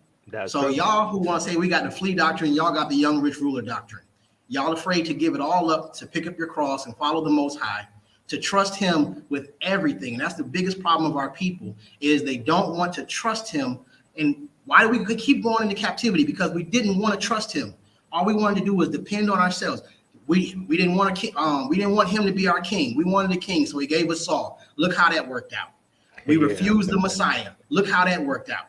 So y'all who want to say we got the flee doctrine, y'all got the young rich ruler doctrine. Y'all afraid to give it all up, to pick up your cross and follow the Most High, to trust Him with everything. And that's the biggest problem of our people, is they don't want to trust Him. And why do we keep going into captivity? Because we didn't want to trust Him. All we wanted to do was depend on ourselves. We didn't want we didn't want Him to be our king. We wanted a king, so He gave us Saul. Look how that worked out. We refused the Messiah. Look how that worked out.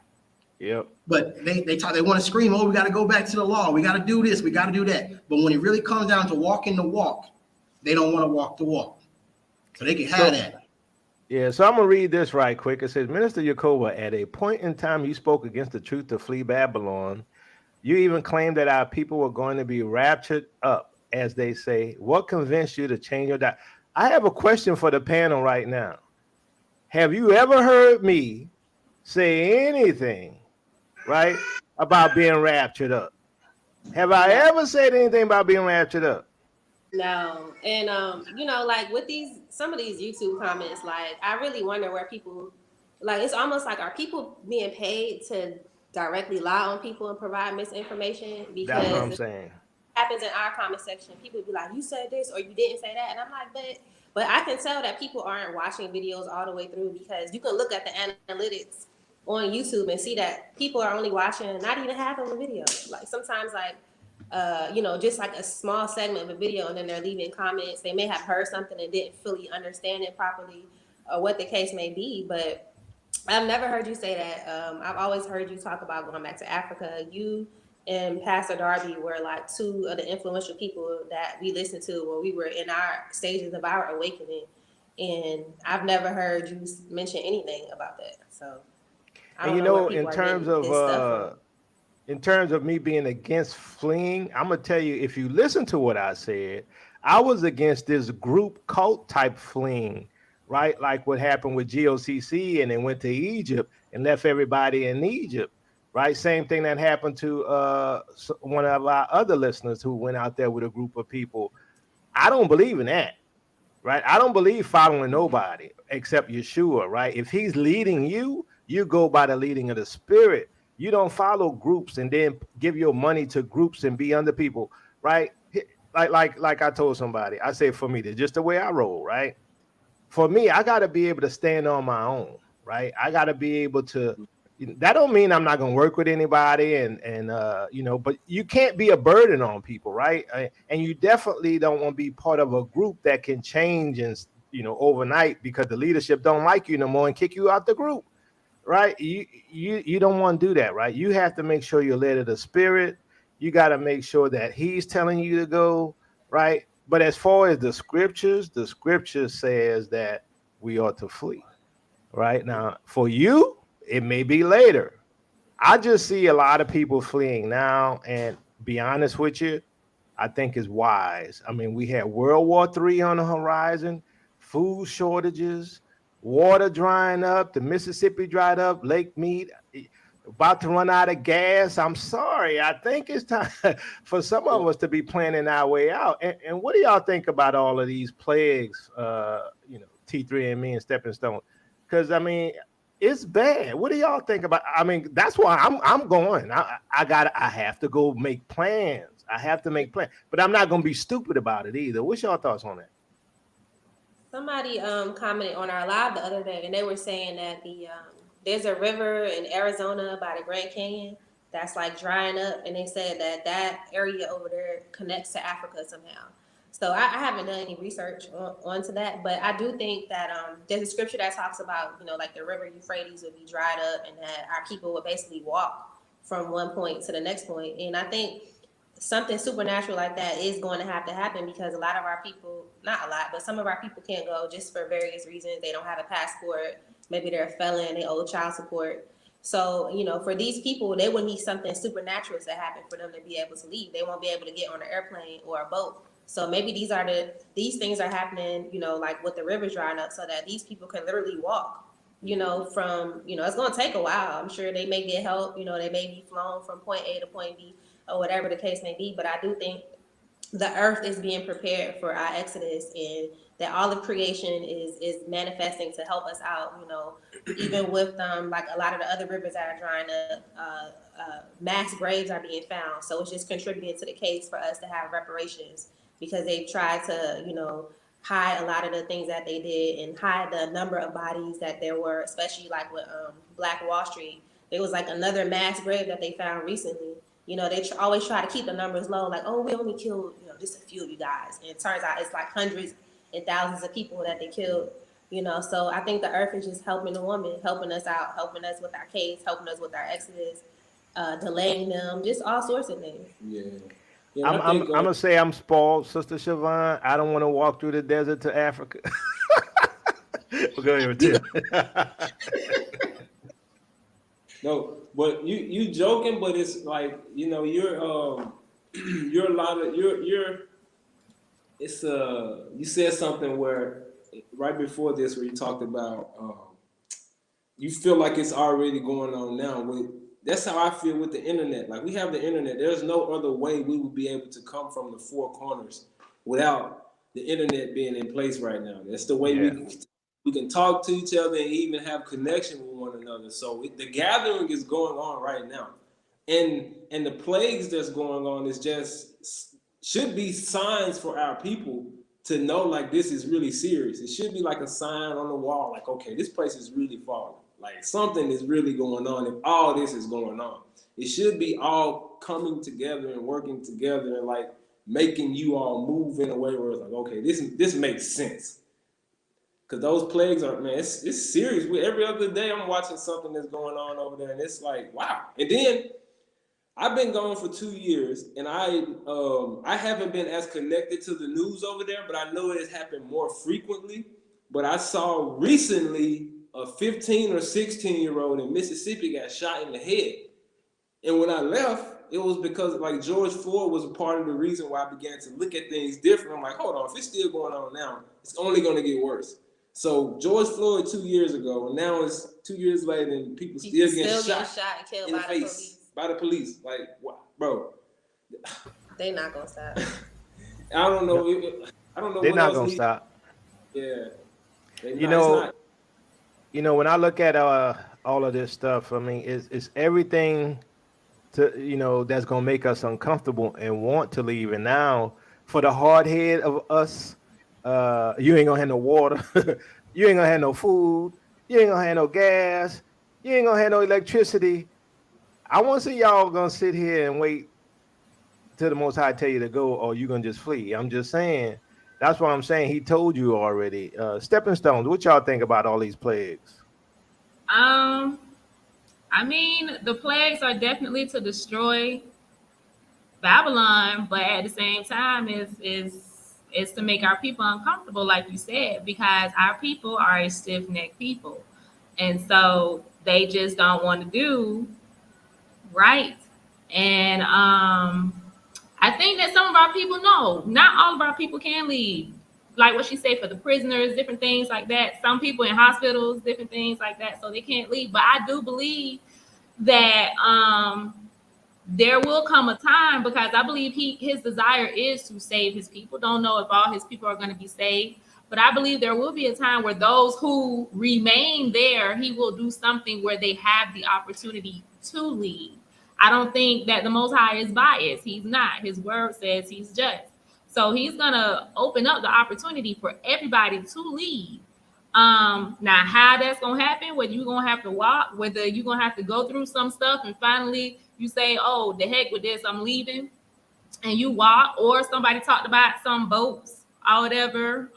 Yep. But they want to scream, oh, we got to go back to the law. We got to do this. We got to do that. But when it really comes down to walking the walk, they don't want to walk the walk. So they can have that. Yeah, so I'm gonna read this right quick. It says, Minister Yakoba, at a point in time you spoke against the truth to flee Babylon. You even claimed that our people were going to be raptured up, as they say. What convinced you to change your diet? I have a question for the panel right now. Have you ever heard me say anything, right, about being raptured up? Have I No, ever said anything about being raptured up? no. And you know, like with these some of these YouTube comments, like I really wonder where people like it's almost like are people being paid to directly lie on people and provide misinformation That's what I'm because saying. happens in our comment section. People be like, "You said this or you didn't say that," and I'm like, but I can tell that people aren't watching videos all the way through because you can look at the analytics on YouTube and see that people are only watching not even half of the video. Like sometimes, like you know, just like a small segment of a video, and then they're leaving comments. They may have heard something and didn't fully understand it properly, or what the case may be, but. I've never heard you say that. I've always heard you talk about going back to Africa. You and Pastor Darby were like two of the influential people that we listened to when we were in our stages of our awakening. And I've never heard you mention anything about that. So I And don't you know where know, people are getting this stuff from. in terms of me being against fleeing, I'm gonna tell you, if you listen to what I said, I was against this group cult type fleeing, right? Like what happened with GOCC, and then went to Egypt and left everybody in Egypt, right? Same thing that happened to one of our other listeners who went out there with a group of people. I don't believe in that, right? I don't believe following nobody except Yeshua, right? If he's leading you, you go by the leading of the Spirit. You don't follow groups and then give your money to groups and be under people, right? Like I told somebody, I say for me, that's just the way I roll, right? For me, I got to be able to stand on my own, right? I got to be able to. That don't mean I'm not gonna work with anybody, and you know, but you can't be a burden on people, right? And you definitely don't want to be part of a group that can change and overnight because the leadership don't like you no more and kick you out the group, right? You don't want to do that, right? You have to make sure you're led of the Spirit. You got to make sure that He's telling you to go, right? But as far as the scripture says that we ought to flee. Right now, for you, it may be later. I just see a lot of people fleeing now, and be honest with you, I think is wise. I mean, we had World War III on the horizon, food shortages, water drying up, the Mississippi dried up, Lake Mead about to run out of gas. I'm sorry. I think it's time for some of us to be planning our way out. And what do y'all think about all of these plagues? T3 and me and Stepping Stone. Because I mean, it's bad. What do y'all think about? I mean, that's why I'm going. I have to go make plans. I have to make plans, but I'm not gonna be stupid about it either. What's your thoughts on that? Somebody commented on our live the other day, and they were saying that there's a river in Arizona by the Grand Canyon that's like drying up, and they said that that area over there connects to Africa somehow. So I haven't done any research onto that, but I do think that there's a scripture that talks about like the river Euphrates would be dried up, and that our people would basically walk from one point to the next point. And I think something supernatural like that is going to have to happen because a lot of our people, not a lot, but some of our people can't go just for various reasons. They don't have a passport. Maybe they're a felon. They owe child support. So, for these people, they would need something supernatural to happen for them to be able to leave. They won't be able to get on an airplane or a boat. So maybe these things are happening, like with the rivers drying up so that these people can literally walk, from, it's going to take a while. I'm sure they may get help, they may be flown from point A to point B or whatever the case may be. But I do think the earth is being prepared for our exodus, and that all of creation is manifesting to help us out, even with like a lot of the other rivers that are drying up, mass graves are being found. So it's just contributing to the case for us to have reparations because they've tried to, hide a lot of the things that they did and hide the number of bodies that there were, especially like with Black Wall Street. There was like another mass grave that they found recently. They always try to keep the numbers low, like, oh, we only killed, just a few of you guys. And it turns out it's like hundreds and thousands of people that they killed, So I think the earth is just helping the woman, helping us out, helping us with our case, helping us with our exodus, delaying them, just all sorts of things. Yeah. I'm gonna say I'm spoiled, Sister Siobhan. I don't want to walk through the desert to Africa. Go ahead, Tim. No, but you joking, but it's like, you're a lot of you're it's you said something where right before this where you talked about you feel like it's already going on now. That's how I feel with the internet. Like, we have the internet. There's no other way we would be able to come from the four corners without the internet being in place right now. That's the way we can talk to each other and even have connection with one another. So the gathering is going on right now, and the plagues that's going on is just should be signs for our people to know, like, this is really serious. It should be like a sign on the wall, like, okay, this place is really falling. Like, something is really going on if all this is going on. It should be all coming together and working together and, like, making you all move in a way where it's like, okay, this makes sense. Because those plagues are, man, it's serious. Every other day I'm watching something that's going on over there, and it's like, wow. And then I've been gone for 2 years, and I haven't been as connected to the news over there, but I know it has happened more frequently. But I saw recently a 15 or 16-year-old in Mississippi got shot in the head. And when I left, it was because, like, George Floyd was a part of the reason why I began to look at things different. I'm like, hold on, if it's still going on now, it's only going to get worse. So George Floyd 2 years ago, and now it's 2 years later, and people still getting shot and killed in the face by the police. Like, wow, bro. They not gonna stop. I don't know. I don't know. They're what not else gonna stop. Yeah. You know, when I look at all of this stuff, I mean, it's everything that's gonna make us uncomfortable and want to leave. And now, for the hard head of us, you ain't gonna have no water, you ain't gonna have no food, you ain't gonna have no gas, you ain't gonna have no electricity. I want to see y'all gonna sit here and wait till the Most High tell you to go, or you gonna just flee. I'm just saying. That's what I'm saying. He told you already. Stepping stones. What y'all think about all these plagues? I mean, the plagues are definitely to destroy Babylon, but at the same time, is to make our people uncomfortable, like you said, because our people are a stiff-necked people, and so they just don't want to do right. And I think that some of our people know, not all of our people can leave. Like what she said, for the prisoners, different things like that. Some people in hospitals, different things like that, so they can't leave. But I do believe that there will come a time, because I believe his desire is to save his people. Don't know if all his people are going to be saved, but I believe there will be a time where those who remain there, he will do something where they have the opportunity to leave. I don't think that the Most High is biased. He's not. His word says he's just. So he's going to open up the opportunity for everybody to leave. Now, how that's going to happen, whether you're going to have to walk, whether you're going to have to go through some stuff and finally you say, oh, the heck with this, I'm leaving, and you walk, or somebody talked about some boats or whatever.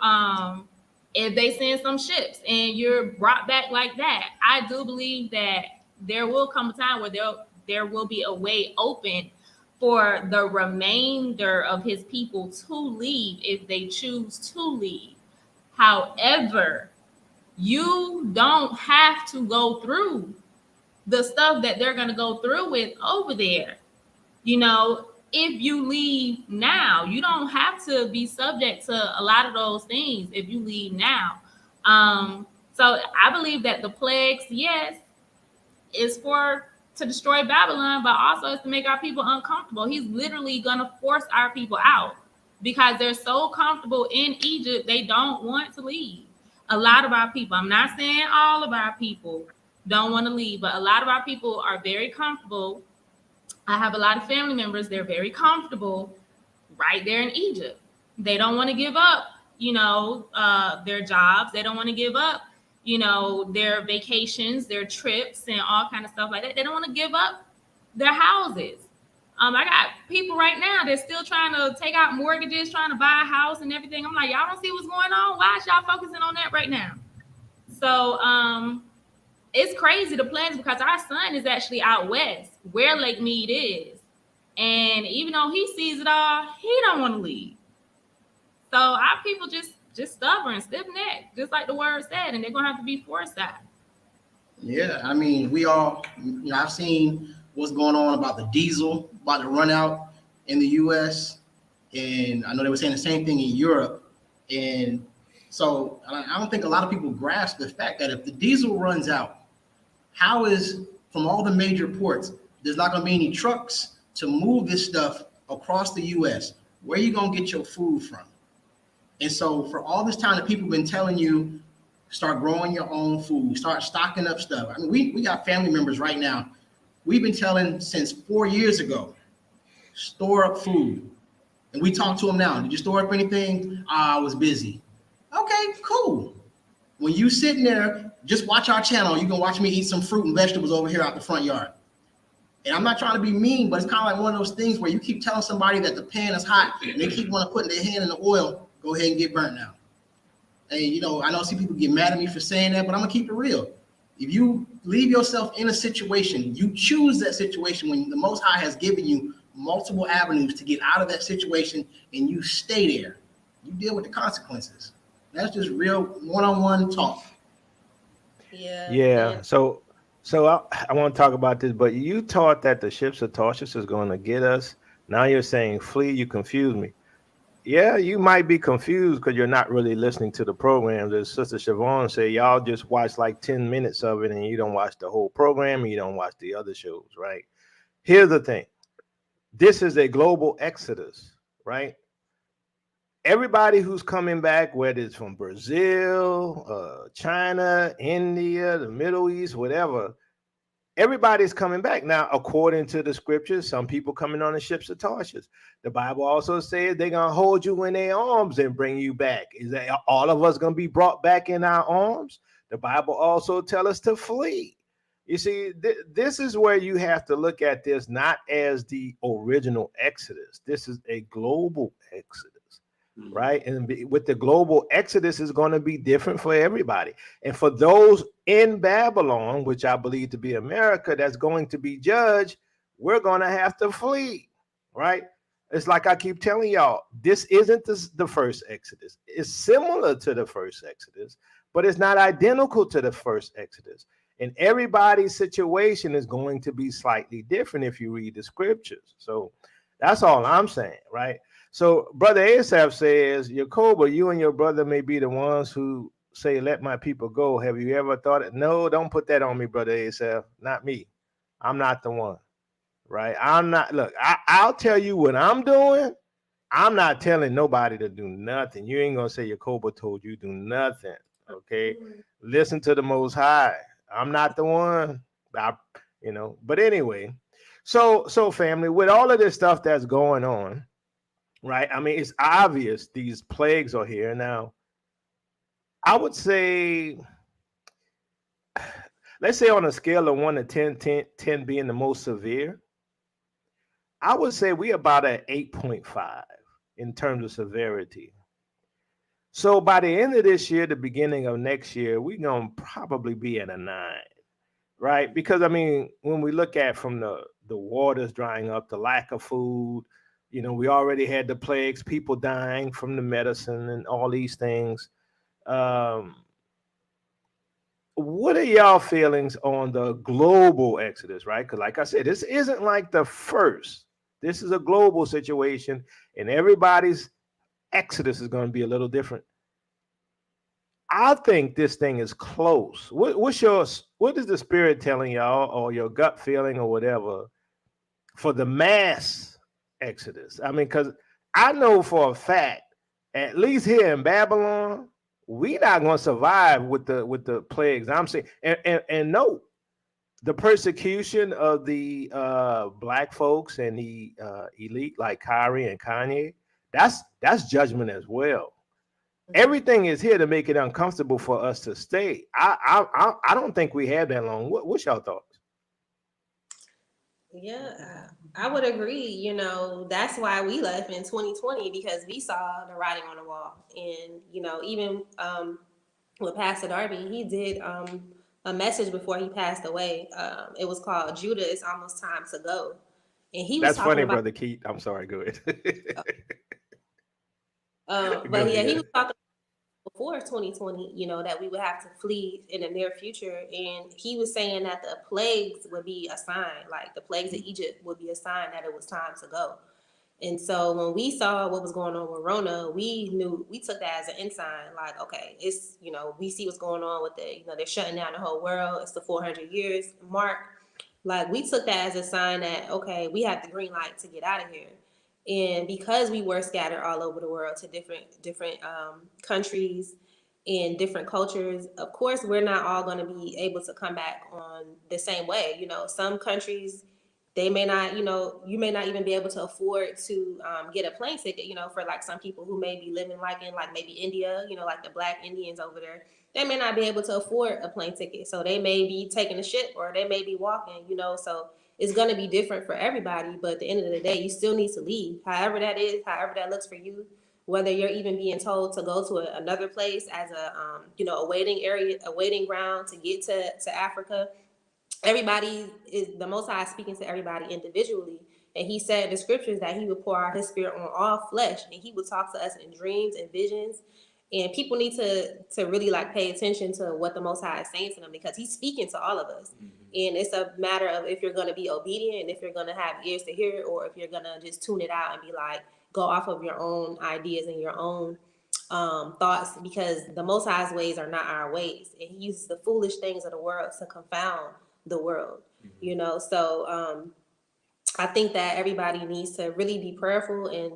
If they send some ships and you're brought back like that, I do believe that there will come a time where there will be a way open for the remainder of his people to leave if they choose to leave. However, you don't have to go through the stuff that they're going to go through with over there. If you leave now, you don't have to be subject to a lot of those things if you leave now. So I believe that the plagues, yes, is to destroy Babylon, but also is to make our people uncomfortable. He's literally going to force our people out because they're so comfortable in Egypt, they don't want to leave. A lot of our people, I'm not saying all of our people don't want to leave, but a lot of our people are very comfortable. I have a lot of family members, they're very comfortable right there in Egypt. They don't want to give up, their jobs. They don't want to give up, their vacations, their trips, and all kind of stuff like that. They don't want to give up their houses. I got people right now that's still trying to take out mortgages, trying to buy a house and everything. I'm like, y'all don't see what's going on? Why is y'all focusing on that right now? So it's crazy, the plans, because our son is actually out west where Lake Mead is. And even though he sees it all, he don't want to leave. So our people just just stubborn, stiff neck, just like the word said, and they're gonna have to be forced out. Yeah, I mean, we all, I've seen what's going on about the diesel about to run out in the U.S. And I know they were saying the same thing in Europe. And so I don't think a lot of people grasp the fact that if the diesel runs out, how is from all the major ports, there's not going to be any trucks to move this stuff across the U.S. Where are you going to get your food from? And so for all this time that people have been telling you, start growing your own food, start stocking up stuff. I mean, we got family members right now. We've been telling since 4 years ago, store up food. And we talk to them now. Did you store up anything? I was busy. Okay, cool. When you sitting there, just watch our channel. You can watch me eat some fruit and vegetables over here out the front yard. And I'm not trying to be mean, but it's kind of like one of those things where you keep telling somebody that the pan is hot and they keep wanting to put their hand in the oil, go ahead and get burnt now. And, you know, I know some people get mad at me for saying that, but I'm going to keep it real. If you leave yourself in a situation, you choose that situation when the Most High has given you multiple avenues to get out of that situation and you stay there. You deal with the consequences. That's just real one-on-one talk. Yeah. So I want to talk about this, but you taught that the ships of Tarshish is going to get us. Now you're saying flee. You confuse me. Yeah, you might be confused because you're not really listening to the programs. As Sister Siobhan said, y'all just watch like 10 minutes of it and you don't watch the whole program and you don't watch the other shows, right? Here's the thing. This is a global exodus, right? Everybody who's coming back, whether it's from Brazil, China, India, the Middle East, whatever, everybody's coming back. Now, according to the scriptures, some people coming on the ships of Tarshish. The Bible also says they're going to hold you in their arms and bring you back. Is that all of us going to be brought back in our arms? The Bible also tells us to flee. You see, this is where you have to look at this not as the original Exodus. This is a global Exodus. Right. And with the global exodus is going to be different for everybody. And for those in Babylon, which I believe to be America, that's going to be judged, we're going to have to flee. Right. It's like I keep telling y'all, this isn't the first Exodus. It's similar to the first Exodus, but it's not identical to the first Exodus. And everybody's situation is going to be slightly different if you read the scriptures. So that's all I'm saying. Right. So Brother Asaph says, Yacoba, you and your brother may be the ones who say, let my people go. Have you ever thought it? No, don't put that on me, Brother Asaph. Not me. I'm not the one, right? I'm not. Look, I'll tell you what I'm doing. I'm not telling nobody to do nothing. You ain't going to say Yacoba told you do nothing, okay? Listen to the Most High. I'm not the one, but anyway. So family, with all of this stuff that's going on, right? I mean, it's obvious these plagues are here now. I would say, let's say on a scale of 1 to 10 being the most severe, I would say we about at 8.5 in terms of severity. So by the end of this year, the beginning of next year, we're going to probably be at a 9, right? Because, I mean, when we look at from the waters drying up, the lack of food, you know, we already had the plagues, people dying from the medicine and all these things. What are y'all feelings on the global exodus, right? Because like I said, this isn't like the first. This is a global situation, and everybody's exodus is going to be a little different. I think this thing is close. What is the spirit telling y'all, or your gut feeling, or whatever, for the mass exodus? I mean, because I know for a fact, at least here in Babylon, we're not going to survive with the plagues. I'm saying, and no, the persecution of the black folks and the elite like Kyrie and Kanye, that's judgment as well. Everything is here to make it uncomfortable for us to stay. I don't think we have that long. What's y'all thoughts? Yeah, I would agree. You know, that's why we left in 2020, because we saw the writing on the wall. And, you know, even with Pastor Darby, he did a message before he passed away. It was called Judah, It's Almost Time to Go. And he was That's talking funny, about, Brother Keith. I'm sorry, go ahead. but yeah, he was talking before 2020, that we would have to flee in the near future. And he was saying that the plagues would be a sign, like the plagues of Egypt would be a sign that it was time to go. And so when we saw what was going on with Rona, we took that as an ensign, like, okay, it's, we see what's going on with they're shutting down the whole world. It's the 400 years mark. Like, we took that as a sign that, okay, we have the green light to get out of here. And because we were scattered all over the world to different countries and different cultures, of course, we're not all going to be able to come back on the same way. Some countries, they may not, you may not even be able to afford to get a plane ticket, for like some people who may be living like in like maybe India, like the Black Indians over there, they may not be able to afford a plane ticket. So they may be taking a ship or they may be walking, so it's going to be different for everybody. But at the end of the day, you still need to leave, however that is, however that looks for you, whether you're even being told to go to another place as a waiting ground to get to Africa. Everybody is the Most High speaking to everybody individually. And he said in the scriptures that he would pour out his spirit on all flesh, and he would talk to us in dreams and visions. And people need to really like pay attention to what the Most High is saying to them, because he's speaking to all of us. Mm-hmm. And it's a matter of if you're going to be obedient and if you're going to have ears to hear it, or if you're going to just tune it out and be like, go off of your own ideas and your own thoughts, because the Most High's ways are not our ways. And he uses the foolish things of the world to confound the world. Mm-hmm. So I think that everybody needs to really be prayerful and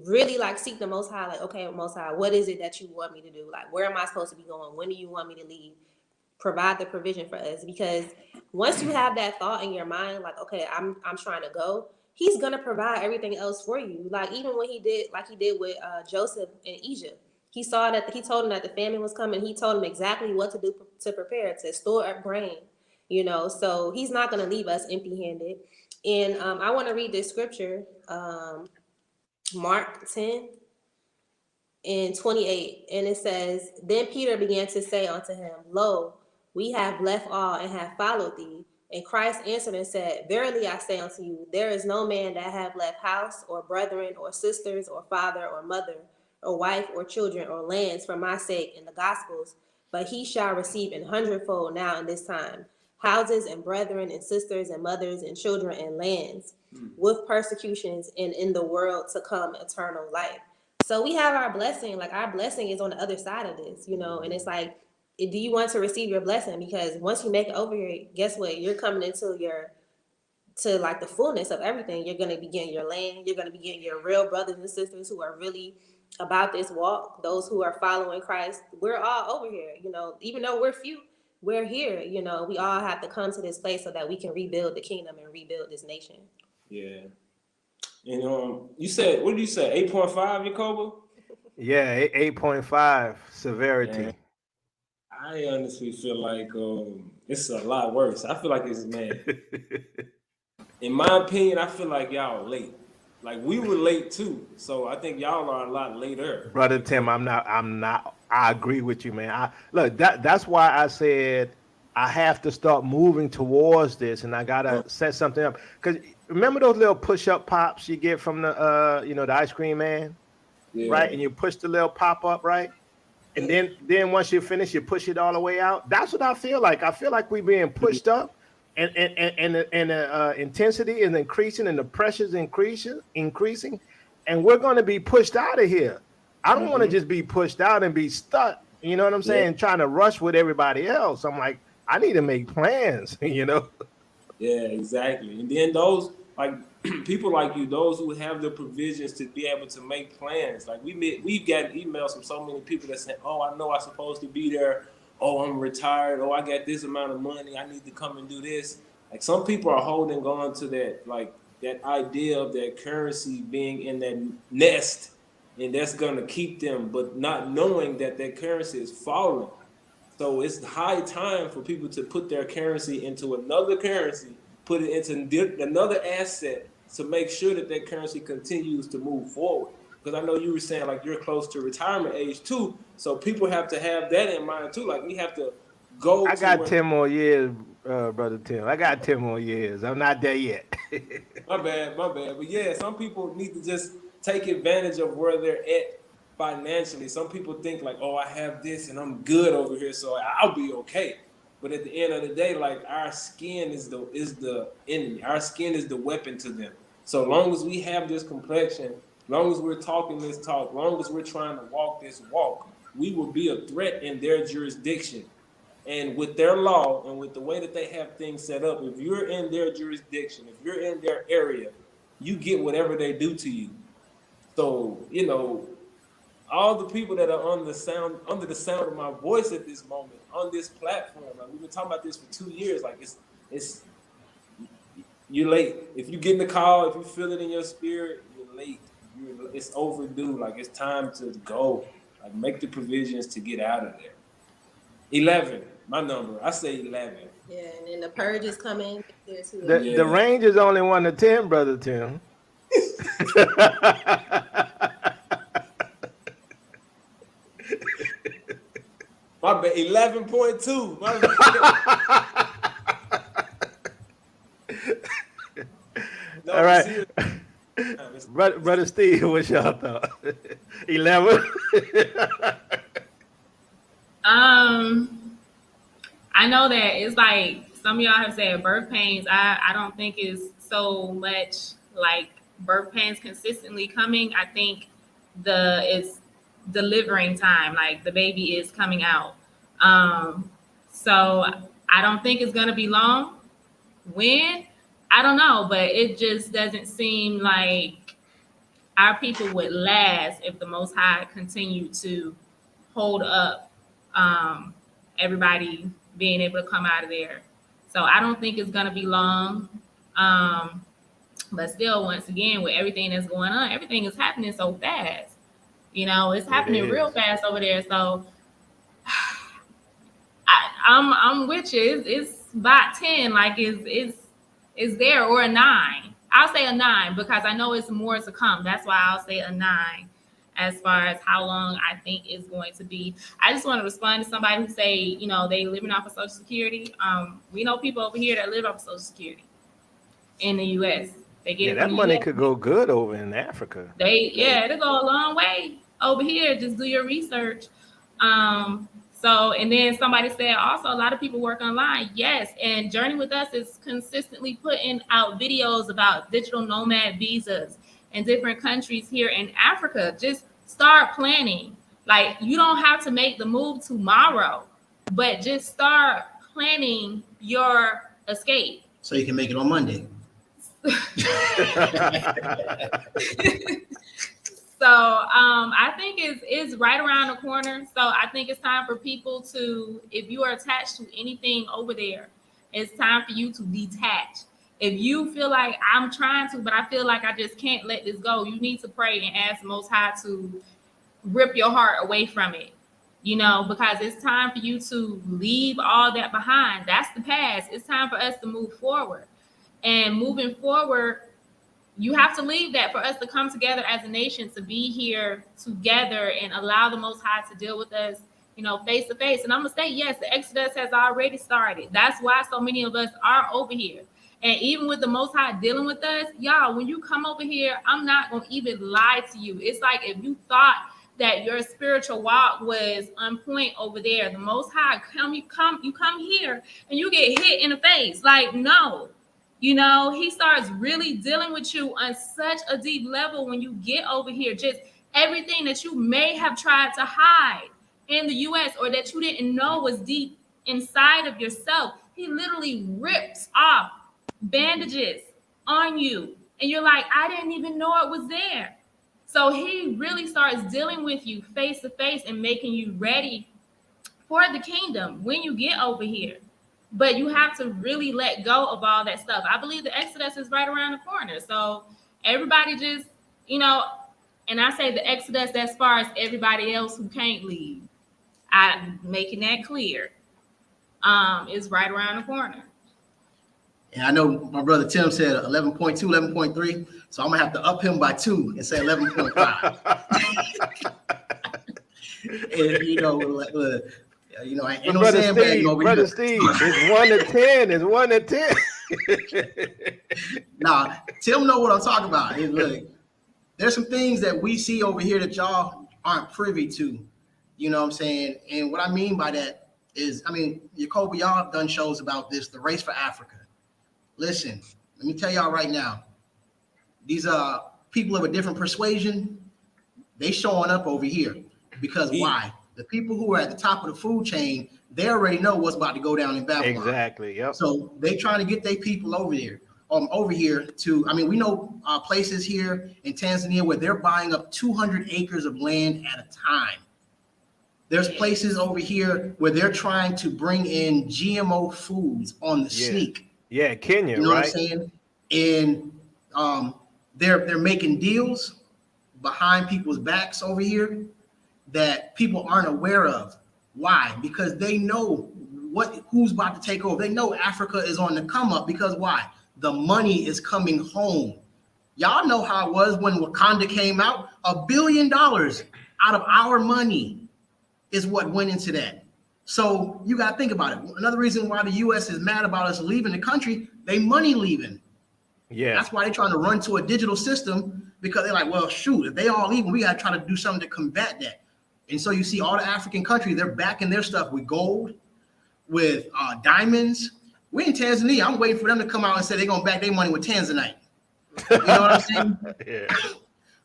really like seek the Most High. Like, okay, Most High, what is it that you want me to do? Like, where am I supposed to be going? When do you want me to leave? Provide the provision for us, because once you have that thought in your mind, like, okay, I'm trying to go, he's gonna provide everything else for you. Like, even when he did with Joseph in Egypt, he told him that the famine was coming. He told him exactly what to do to prepare, to store up grain. So he's not going to leave us empty-handed. And I want to read this scripture, Mark 10 and 28. And it says, then Peter began to say unto him, lo, we have left all and have followed thee. And Christ answered and said, verily I say unto you, there is no man that have left house or brethren or sisters or father or mother or wife or children or lands for my sake in the gospels, but he shall receive an hundredfold now in this time houses and brethren and sisters and mothers and children and lands with persecutions, and in the world to come eternal life. So we have our blessing. Like, our blessing is on the other side of this, and it's like, do you want to receive your blessing? Because once you make it over here, guess what? You're coming into like the fullness of everything. You're going to be getting your land. You're going to be getting your real brothers and sisters who are really about this walk, those who are following Christ. We're all over here, even though we're few, we're here. We all have to come to this place so that we can rebuild the kingdom and rebuild this nation. Yeah. And you said, what did you say, 8.5, Jacoba? Yeah, 8.5 severity. Man, I honestly feel like it's a lot worse. I feel like it's, man. In my opinion, I feel like y'all are late. Like, we were late too, so I think y'all are a lot later. Brother Tim, I'm not. I agree with you, man. That's why I said I have to start moving towards this, and I gotta set something up. Cause remember those little push-up pops you get from the the ice cream man, right? And you push the little pop up, right? And then once you finish, you push it all the way out. That's what I feel like. I feel like we're being pushed up. And the intensity is increasing and the pressure is increasing, and we're going to be pushed out of here. I don't want to just be pushed out and be stuck. You know what I'm saying? Trying to rush with everybody else. I'm like, I need to make plans. Yeah, exactly. And then those like people like you, those who have the provisions to be able to make plans. Like we've gotten emails from so many people that say, "Oh, I know I'm supposed to be there. Oh, I'm retired. Oh, I got this amount of money. I need to come and do this." Like, some people are holding on to that, like that idea of that currency being in that nest, and that's going to keep them, but not knowing that that currency is falling. So it's high time for people to put their currency into another currency, put it into another asset to make sure that that currency continues to move forward. Because I know you were saying, like, you're close to retirement age too, so people have to have that in mind too. Like, we have to go. I got 10 more years, Brother Tim. I got 10 more years. I'm not there yet. My bad. But yeah, some people need to just take advantage of where they're at financially. Some people think like, oh, I have this and I'm good over here, so I'll be okay. But at the end of the day, like our skin is the enemy. Our skin is the weapon to them. So long as we have this complexion, long as we're talking this talk, long as we're trying to walk this walk, we will be a threat in their jurisdiction. And with their law and with the way that they have things set up, if you're in their jurisdiction, if you're in their area, you get whatever they do to you. So, you know, all the people that are under the sound of my voice at this moment on this platform, like we've been talking about this for 2 years, like it's you're late. If you get in the call, if you feel it in your spirit, you're late. It's overdue. Like it's time to go. Like make the provisions to get out of there. 11, my number. I say 11. Yeah, and then the purge is coming. The range is only 1 to 10, brother Tim. My bad, 11.2. No, all right. Brother Steve, what's your thought? 11? I know that it's like some of y'all have said birth pains. I don't think it's so much like birth pains consistently coming. I think it's delivering time, like the baby is coming out. So I don't think it's gonna be long. When? I don't know, but it just doesn't seem like our people would last if the Most High continued to hold up everybody being able to come out of there. So I don't think it's gonna be long. But still, once again, with everything that's going on, everything is happening so fast. You know, it's happening real fast over there. So I'm with you. It's about 10, like it's there, or a 9. I'll say a 9 because I know it's more to come. That's why I'll say a 9 as far as how long I think it's going to be. I just want to respond to somebody who say, you know, they living off of Social Security. We know people over here that live off of Social Security in the U.S. They get that money could go good over in Africa. It'll go a long way over here. Just do your research. So, and then somebody said also a lot of people work online. Yes, and Journey with Us is consistently putting out videos about digital nomad visas in different countries here in Africa. Just start planning. Like, you don't have to make the move tomorrow, but just start planning your escape. So you can make it on Monday. So I think it's right around the corner. So I think it's time for people to, if you are attached to anything over there, it's time for you to detach. If you feel like I'm trying to, but I feel like I just can't let this go, you need to pray and ask the Most High to rip your heart away from it, you know, because it's time for you to leave all that behind. That's the past. It's time for us to move forward. And moving forward, you have to leave that for us to come together as a nation, to be here together and allow the Most High to deal with us, you know, face to face. And I'm going to say, yes, the Exodus has already started. That's why so many of us are over here. And even with the Most High dealing with us, y'all, when you come over here, I'm not going to even lie to you. It's like if you thought that your spiritual walk was on point over there, the Most High you come here and you get hit in the face. Like, no. You know, he starts really dealing with you on such a deep level when you get over here. Just everything that you may have tried to hide in the U.S. or that you didn't know was deep inside of yourself. He literally rips off bandages on you. And you're like, I didn't even know it was there. So he really starts dealing with you face to face and making you ready for the kingdom when you get over here. But you have to really let go of all that stuff. I believe the Exodus is right around the corner. So everybody just, you know, and I say the Exodus as far as everybody else who can't leave. I'm making that clear. Is right around the corner. And I know my brother Tim said 11.2, 11.3. So I'm going to have to up him by 2 and say 11.5. And, you know, I ain't no sandbagging over here. Brother Steve, it's 1 to 10. It's 1 to 10. Nah, Tim know what I'm talking about. Look, there's some things that we see over here that y'all aren't privy to. You know what I'm saying? And what I mean by that is, I mean, Jacoby, y'all have done shows about this, the race for Africa. Listen, let me tell y'all right now, these people of a different persuasion, they showing up over here because why? The people who are at the top of the food chain, they already know what's about to go down in Babylon. Exactly. Yep. So they trying to get their people over here to. I mean, we know places here in Tanzania where they're buying up 200 acres of land at a time. There's places over here where they're trying to bring in GMO foods on the sneak. Yeah, Kenya, you know right? what I'm saying? And they're making deals behind people's backs over here that people aren't aware of. Why? Because they know who's about to take over. They know Africa is on the come up because why? The money is coming home. Y'all know how it was when Wakanda came out. $1 billion out of our money is what went into that. So you got to think about it. Another reason why the U.S. is mad about us leaving the country, they money leaving. Yeah. That's why they're trying to run to a digital system because they're like, well, shoot, if they all leave, we got to try to do something to combat that. And so you see all the African countries, they're backing their stuff with gold, with diamonds. We in Tanzania, I'm waiting for them to come out and say they're going to back their money with Tanzanite. You know what I'm saying? Yeah.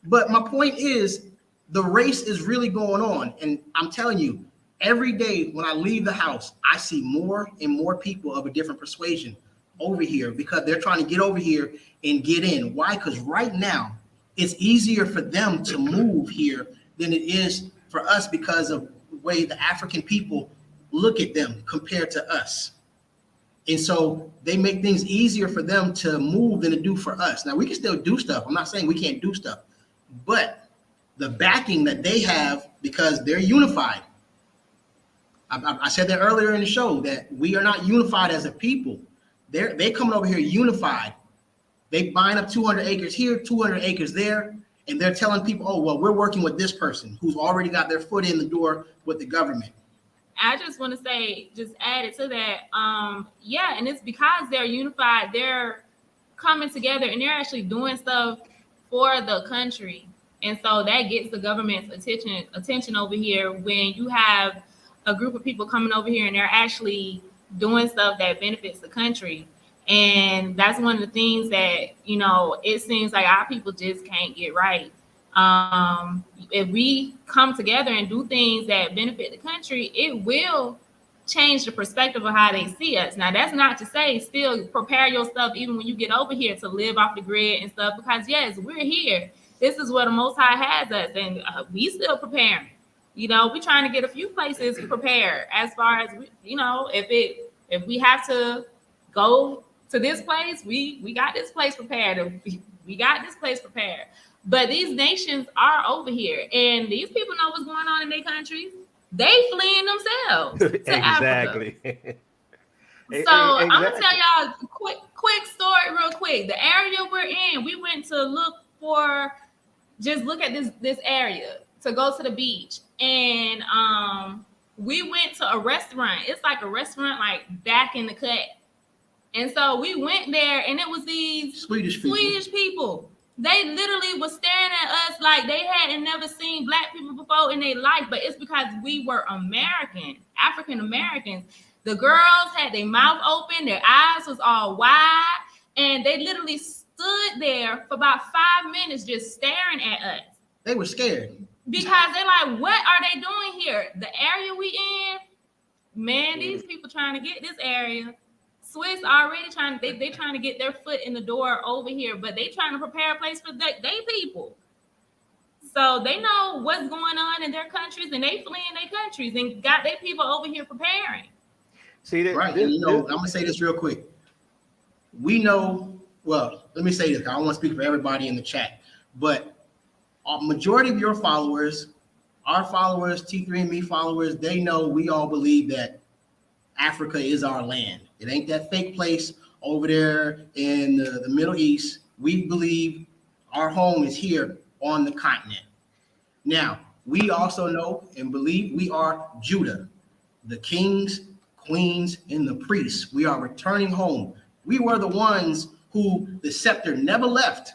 But my point is, the race is really going on. And I'm telling you, every day when I leave the house, I see more and more people of a different persuasion over here because they're trying to get over here and get in. Why? Because right now, it's easier for them to move here than it is for us because of the way the African people look at them compared to us. And so they make things easier for them to move than to do for us. Now, we can still do stuff. I'm not saying we can't do stuff, but the backing that they have because they're unified. I said that earlier in the show that we are not unified as a people. They coming over here unified. They buying up 200 acres here, 200 acres there, and they're telling people, oh, well, we're working with this person who's already got their foot in the door with the government. I just want to say, just added to that, yeah, and it's because they're unified, they're coming together and they're actually doing stuff for the country. And so that gets the government's attention over here when you have a group of people coming over here and they're actually doing stuff that benefits the country. And that's one of the things that, you know, it seems like our people just can't get right. If we come together and do things that benefit the country, it will change the perspective of how they see us. Now, that's not to say still prepare yourself even when you get over here to live off the grid and stuff, because yes, we're here. This is where the Most High has us, and we still preparing. You know, we're trying to get a few places prepared as far as, you know, if we have to go to this place, we got this place prepared. We got this place prepared. But these nations are over here, and these people know what's going on in their countries. They fleeing themselves to Exactly. Africa. So I'm gonna tell y'all a quick story real quick. The area we're in, we went to look at this area to go to the beach, and we went to a restaurant. It's like a restaurant like back in the cut. And so we went there, and it was these Swedish people. They literally were staring at us like they hadn't never seen black people before in their life. But it's because we were African Americans. The girls had their mouth open, their eyes was all wide, and they literally stood there for about 5 minutes just staring at us. They were scared. Because they're like, what are they doing here? The area we in, man, these people trying to get this area. Swiss already trying to get their foot in the door over here, but they trying to prepare a place for their people. So they know what's going on in their countries, and they fleeing their countries and got their people over here preparing. See, right? I'm gonna say this real quick. We know. Well, let me say this. I don't want to speak for everybody in the chat, but a majority of your followers, our followers, T3andMe followers, they know we all believe that Africa is our land. It ain't that fake place over there in the Middle East. We believe our home is here on the continent. Now, we also know and believe we are Judah, the kings, queens, and the priests. We are returning home. We were the ones who the scepter never left.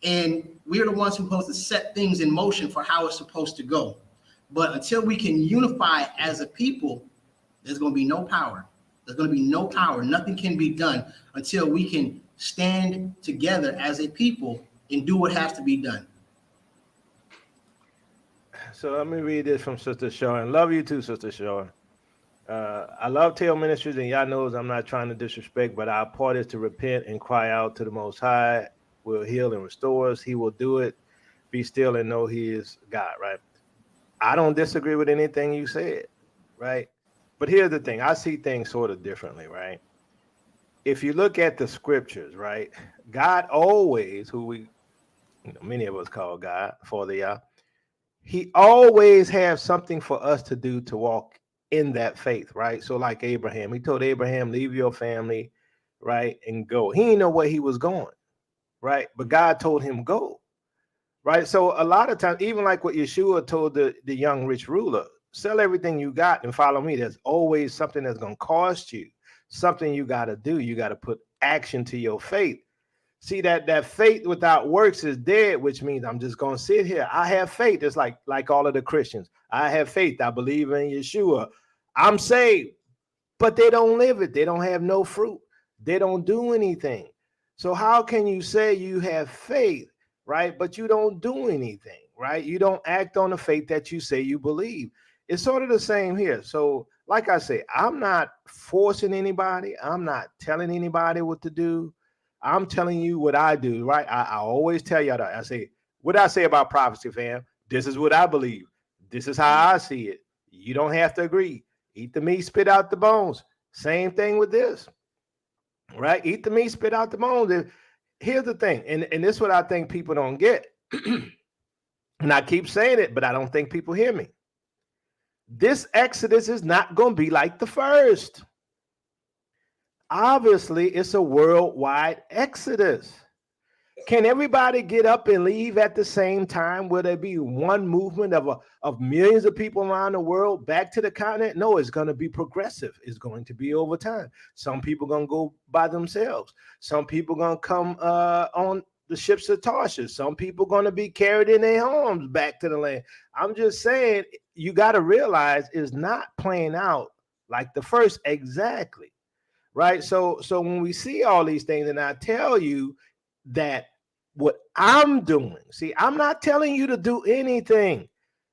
And We're the ones who are supposed to set things in motion for how it's supposed to go. But until we can unify as a people, there's going to be no power. There's going to be no power. Nothing can be done until we can stand together as a people and do what has to be done. So let me read this from Sister Shawn. Love you too, Sister Shawn. I love Tail Ministries, and y'all knows I'm not trying to disrespect, but our part is to repent and cry out to the Most High. Will heal and restore us. He will do it. Be still and know He is God, right? I don't disagree with anything you said, right? But here's the thing. I see things sort of differently, right? If you look at the scriptures, right, God always, who we, many of us call God, Father Yah, He always has something for us to do to walk in that faith, right? So like Abraham, He told Abraham, leave your family, right, and go. He didn't know where he was going, right? But God told him go, right? So a lot of times, even like what Yeshua told the young rich ruler, sell everything you got and follow me. There's always something that's going to cost you, something you got to do. You got to put action to your faith. See, that faith without works is dead, which means I'm just going to sit here. I have faith. It's like all of the Christians. I have faith. I believe in Yeshua. I'm saved, but they don't live it. They don't have no fruit. They don't do anything. So how can you say you have faith, right? But you don't do anything, right? You don't act on the faith that you say you believe. It's sort of the same here. So like I say, I'm not forcing anybody. I'm not telling anybody what to do. I'm telling you what I do, right? I always tell y'all that. I say, what I say about prophecy, fam, this is what I believe. This is how I see it. You don't have to agree. Eat the meat, spit out the bones. Same thing with this, right? Eat the meat, spit out the bones. Here's the thing, and this is what I think people don't get. And I keep saying it, but I don't think people hear me. This Exodus is not going to be like the first. Obviously, it's a worldwide Exodus. Can everybody get up and leave at the same time? Will there be one movement of millions of people around the world back to the continent? No, it's going to be progressive. It's going to be over time. Some people are going to go by themselves. Some people are going to come on the ships of Tarshish. Some people are going to be carried in their homes back to the land. I'm just saying, you got to realize it's not playing out like the first exactly, right? So when we see all these things, and I tell you that what I'm doing, see, I'm not telling you to do anything.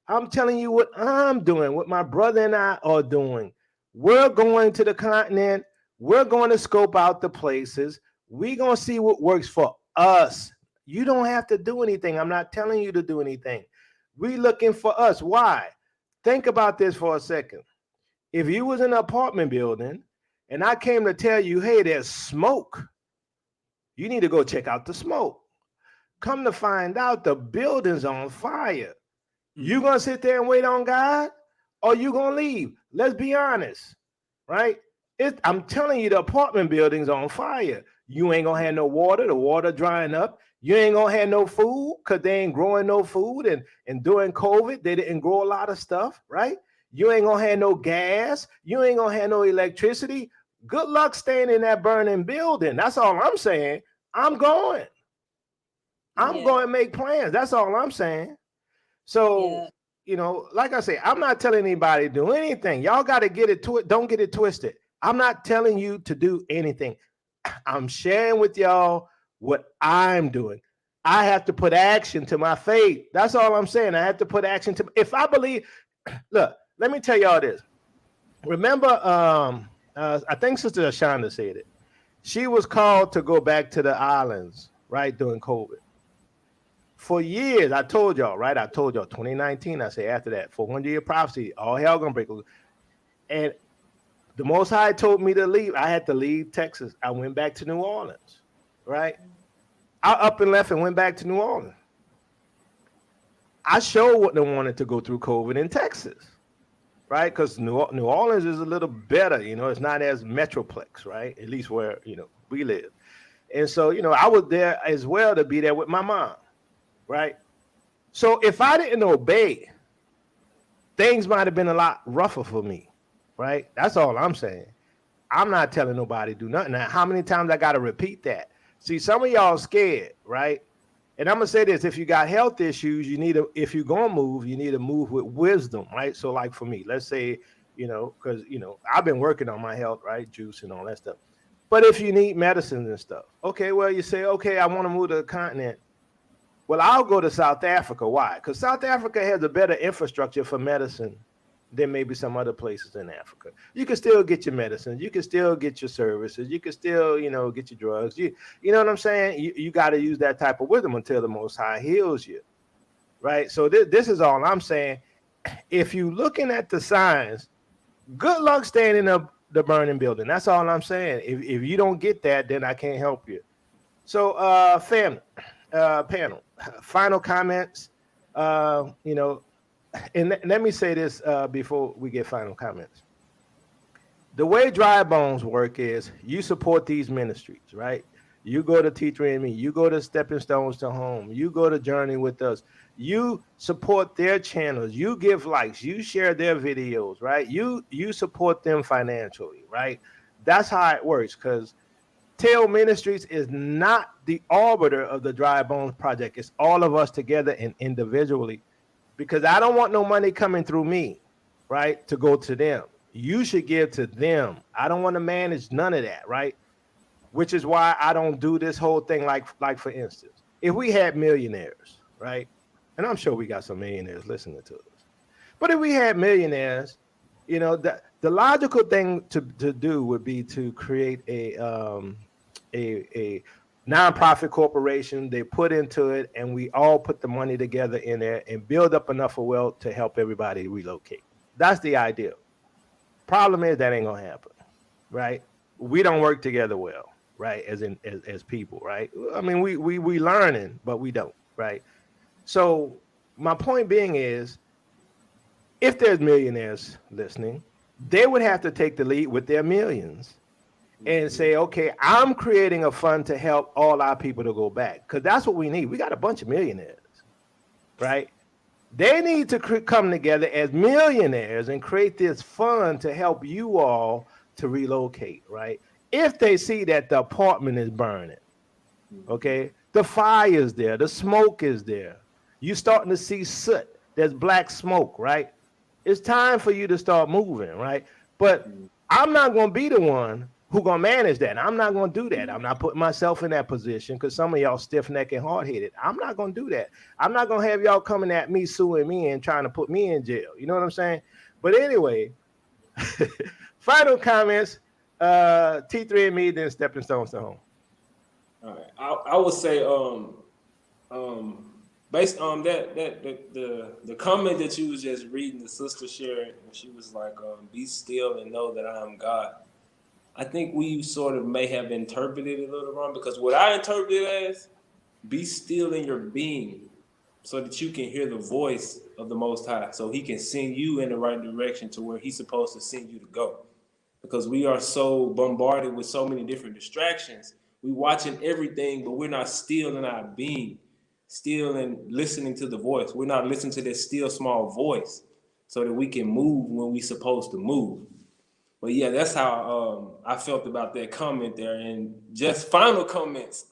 I'm telling you what I'm doing, what my brother and I are doing. We're going to the continent. We're going to scope out the places. We're going to see what works for us. You don't have to do anything. I'm not telling you to do anything. We're looking for us. Why? Think about this for a second. If you was in an apartment building and I came to tell you, hey, there's smoke, you need to go check out the smoke. Come to find out, the building's on fire. You gonna sit there and wait on God, or you gonna leave? Let's be honest, right? I'm telling you, the apartment building's on fire. You ain't gonna have no water. The water drying up. You ain't gonna have no food because they ain't growing no food. And during COVID, they didn't grow a lot of stuff, right? You ain't gonna have no gas. You ain't gonna have no electricity. Good luck staying in that burning building. That's all I'm saying. I'm going. I'm going to make plans. That's all I'm saying. So, like I say, I'm not telling anybody to do anything. Y'all got to get it to it. Don't get it twisted. I'm not telling you to do anything. I'm sharing with y'all what I'm doing. I have to put action to my faith. That's all I'm saying. I have to put action to, if I believe, look, let me tell y'all this. Remember, I think Sister Ashanda said it. She was called to go back to the islands, right, during COVID. For years, I told y'all, right? I told y'all 2019, I say after that, 400-year prophecy, all hell gonna break loose. And the Most High told me to leave. I had to leave Texas. I went back to New Orleans, right? I up and left and went back to New Orleans. I sure wouldn't have wanted to go through COVID in Texas, right? Because New Orleans is a little better, it's not as metroplex, right? At least where, we live. And so, I was there as well to be there with my mom. Right. So if I didn't obey, things might have been a lot rougher for me. Right. That's all I'm saying. I'm not telling nobody to do nothing. Now, how many times I got to repeat that? See, some of y'all scared. Right. And I'm gonna say this: if you got health issues, if you're gonna move, you need to move with wisdom, right? So, like for me, let's say, because I've been working on my health, right, juice and all that stuff. But if you need medicines and stuff, okay, well, you say, okay, I want to move to the continent. Well, I'll go to South Africa. Why? Because South Africa has a better infrastructure for medicine than maybe some other places in Africa. You can still get your medicines. You can still get your services. You can still, get your drugs. You know what I'm saying? You got to use that type of wisdom until the Most High heals you, right? So this is all I'm saying. If you're looking at the signs, good luck standing up the burning building. That's all I'm saying. If you don't get that, then I can't help you. So, panel, final comments. And let me say this before we get final comments. The way Dry Bones work is you support these ministries, right? You go to T3andMe, you go to Stepping Stones to Home, you go to Journey with Us, you support their channels, you give likes, you share their videos, right? You support them financially, right? That's how it works, because Tail Ministries is not the arbiter of the Dry Bones Project. It's all of us together and individually, because I don't want no money coming through me, right, to go to them. You should give to them. I don't want to manage none of that, right? Which is why I don't do this whole thing like for instance, if we had millionaires, right? And I'm sure we got some millionaires listening to us. But if we had millionaires, the logical thing to do would be to create a nonprofit corporation. They put into it, and we all put the money together in there and build up enough of wealth to help everybody relocate. That's the ideal. Problem is that ain't gonna happen, right? We don't work together well, right? As people, right? I mean, we learning, but we don't, right? So my point being is, if there's millionaires listening, they would have to take the lead with their millions and say, okay, I'm creating a fund to help all our people to go back, because that's what we need. We got a bunch of millionaires, right? They need to come together as millionaires and create this fund to help you all to relocate, right? If they see that the apartment is burning, okay, the fire is there, the smoke is there, you're starting to see soot, there's black smoke, right? It's time for you to start moving, right? But I'm not going to be the one who going to manage that. I'm not going to do that. I'm not putting myself in that position, because some of y'all stiff-necked and hard-headed. I'm not going to do that. I'm not going to have y'all coming at me, suing me, and trying to put me in jail. You know what I'm saying? But anyway, final comments, T3andMe, then Stepping Stones to Home. All right. I would say based on that the comment that you was just reading, the sister shared, and she was like, be still and know that I am God. I think we sort of may have interpreted it a little wrong, because what I interpret it as, be still in your being so that you can hear the voice of the Most High, so he can send you in the right direction to where he's supposed to send you to go. Because we are so bombarded with so many different distractions. We watching everything, but we're not still in our being, still in listening to the voice. We're not listening to that still small voice so that we can move when we're supposed to move. But yeah, that's how I felt about that comment there. And just final comments.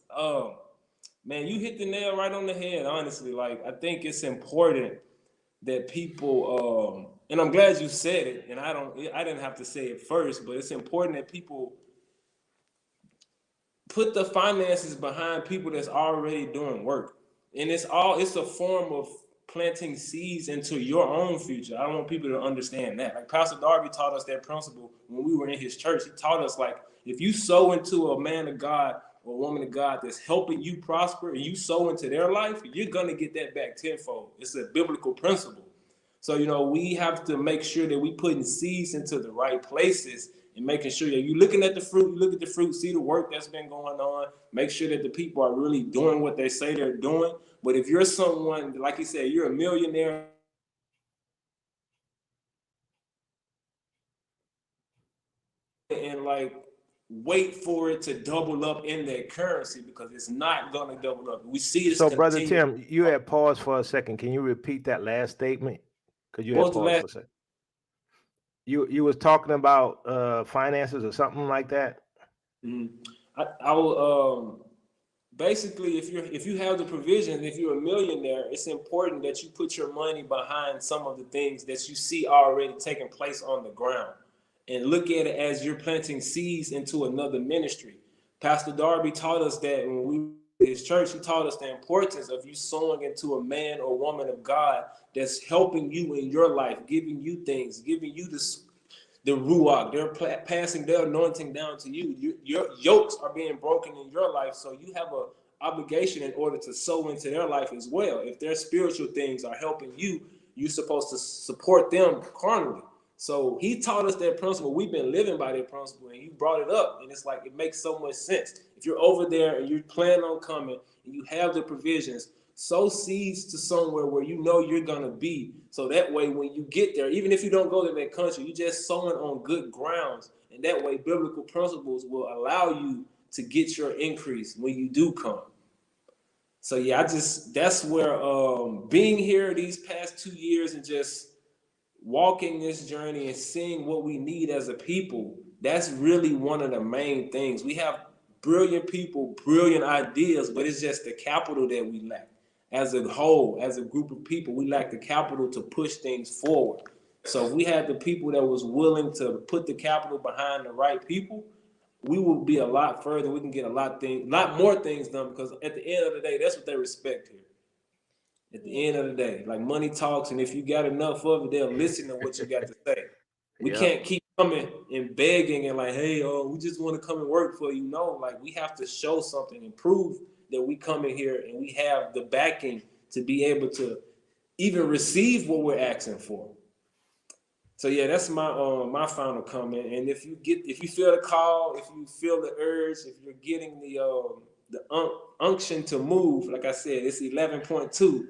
Man, you hit the nail right on the head, honestly. Like, I think it's important that people, and I'm glad you said it, and I didn't have to say it first, but it's important that people put the finances behind people that's already doing work. And it's a form of planting seeds into your own future. I want people to understand that. Like Pastor Darby taught us that principle when we were in his church. He taught us, like, if you sow into a man of God or a woman of God that's helping you prosper, and you sow into their life, you're going to get that back tenfold. It's a biblical principle. So, we have to make sure that we putting seeds into the right places and making sure that you're looking at the fruit, you look at the fruit, see the work that's been going on, make sure that the people are really doing what they say they're doing. But if you're someone, like you said, you're a millionaire, and like wait for it to double up in that currency, because it's not going to double up. We see this. So, Brother Tim, you had paused for a second. Can you repeat that last statement? Because you had paused for a second. You was talking about finances or something like that. I will. basically, if you have the provision, if you're a millionaire, it's important that you put your money behind some of the things that you see already taking place on the ground, and look at it as you're planting seeds into another ministry. Pastor Darby taught us that when we his church, he taught us the importance of you sowing into a man or woman of God that's helping you in your life, giving you things, giving you the ruach. They're passing their anointing down to you. Your yokes are being broken in your life, so you have a obligation in order to sow into their life as well. If their spiritual things are helping you, you're supposed to support them carnally. So he taught us that principle. We've been living by that principle, and you brought it up, and it's like it makes so much sense. If you're over there and you plan on coming and you have the provisions, sow seeds to somewhere where you know you're gonna be. So that way, when you get there, even if you don't go to that country, you just sowing on good grounds, and that way, biblical principles will allow you to get your increase when you do come. So yeah, that's where being here these past 2 years and just walking this journey and seeing what we need as a people, that's really one of the main things. We have brilliant people, brilliant ideas, but it's just the capital that we lack. As a whole, as a group of people, we lack the capital to push things forward. So if we had the people that was willing to put the capital behind the right people, we will be a lot further. We can get a lot more things done, because at the end of the day, that's what they respect here. At the end of the day, like money talks, and if you got enough of it, they'll listen to what you got to say. We can't keep coming and begging and like, hey, we just want to come and work for you. No, like we have to show something and prove that we come in here and we have the backing to be able to even receive what we're asking for. So yeah, that's my final comment. And if you feel the call, if you feel the urge, if you're getting the unction to move, like I said, it's 11.2.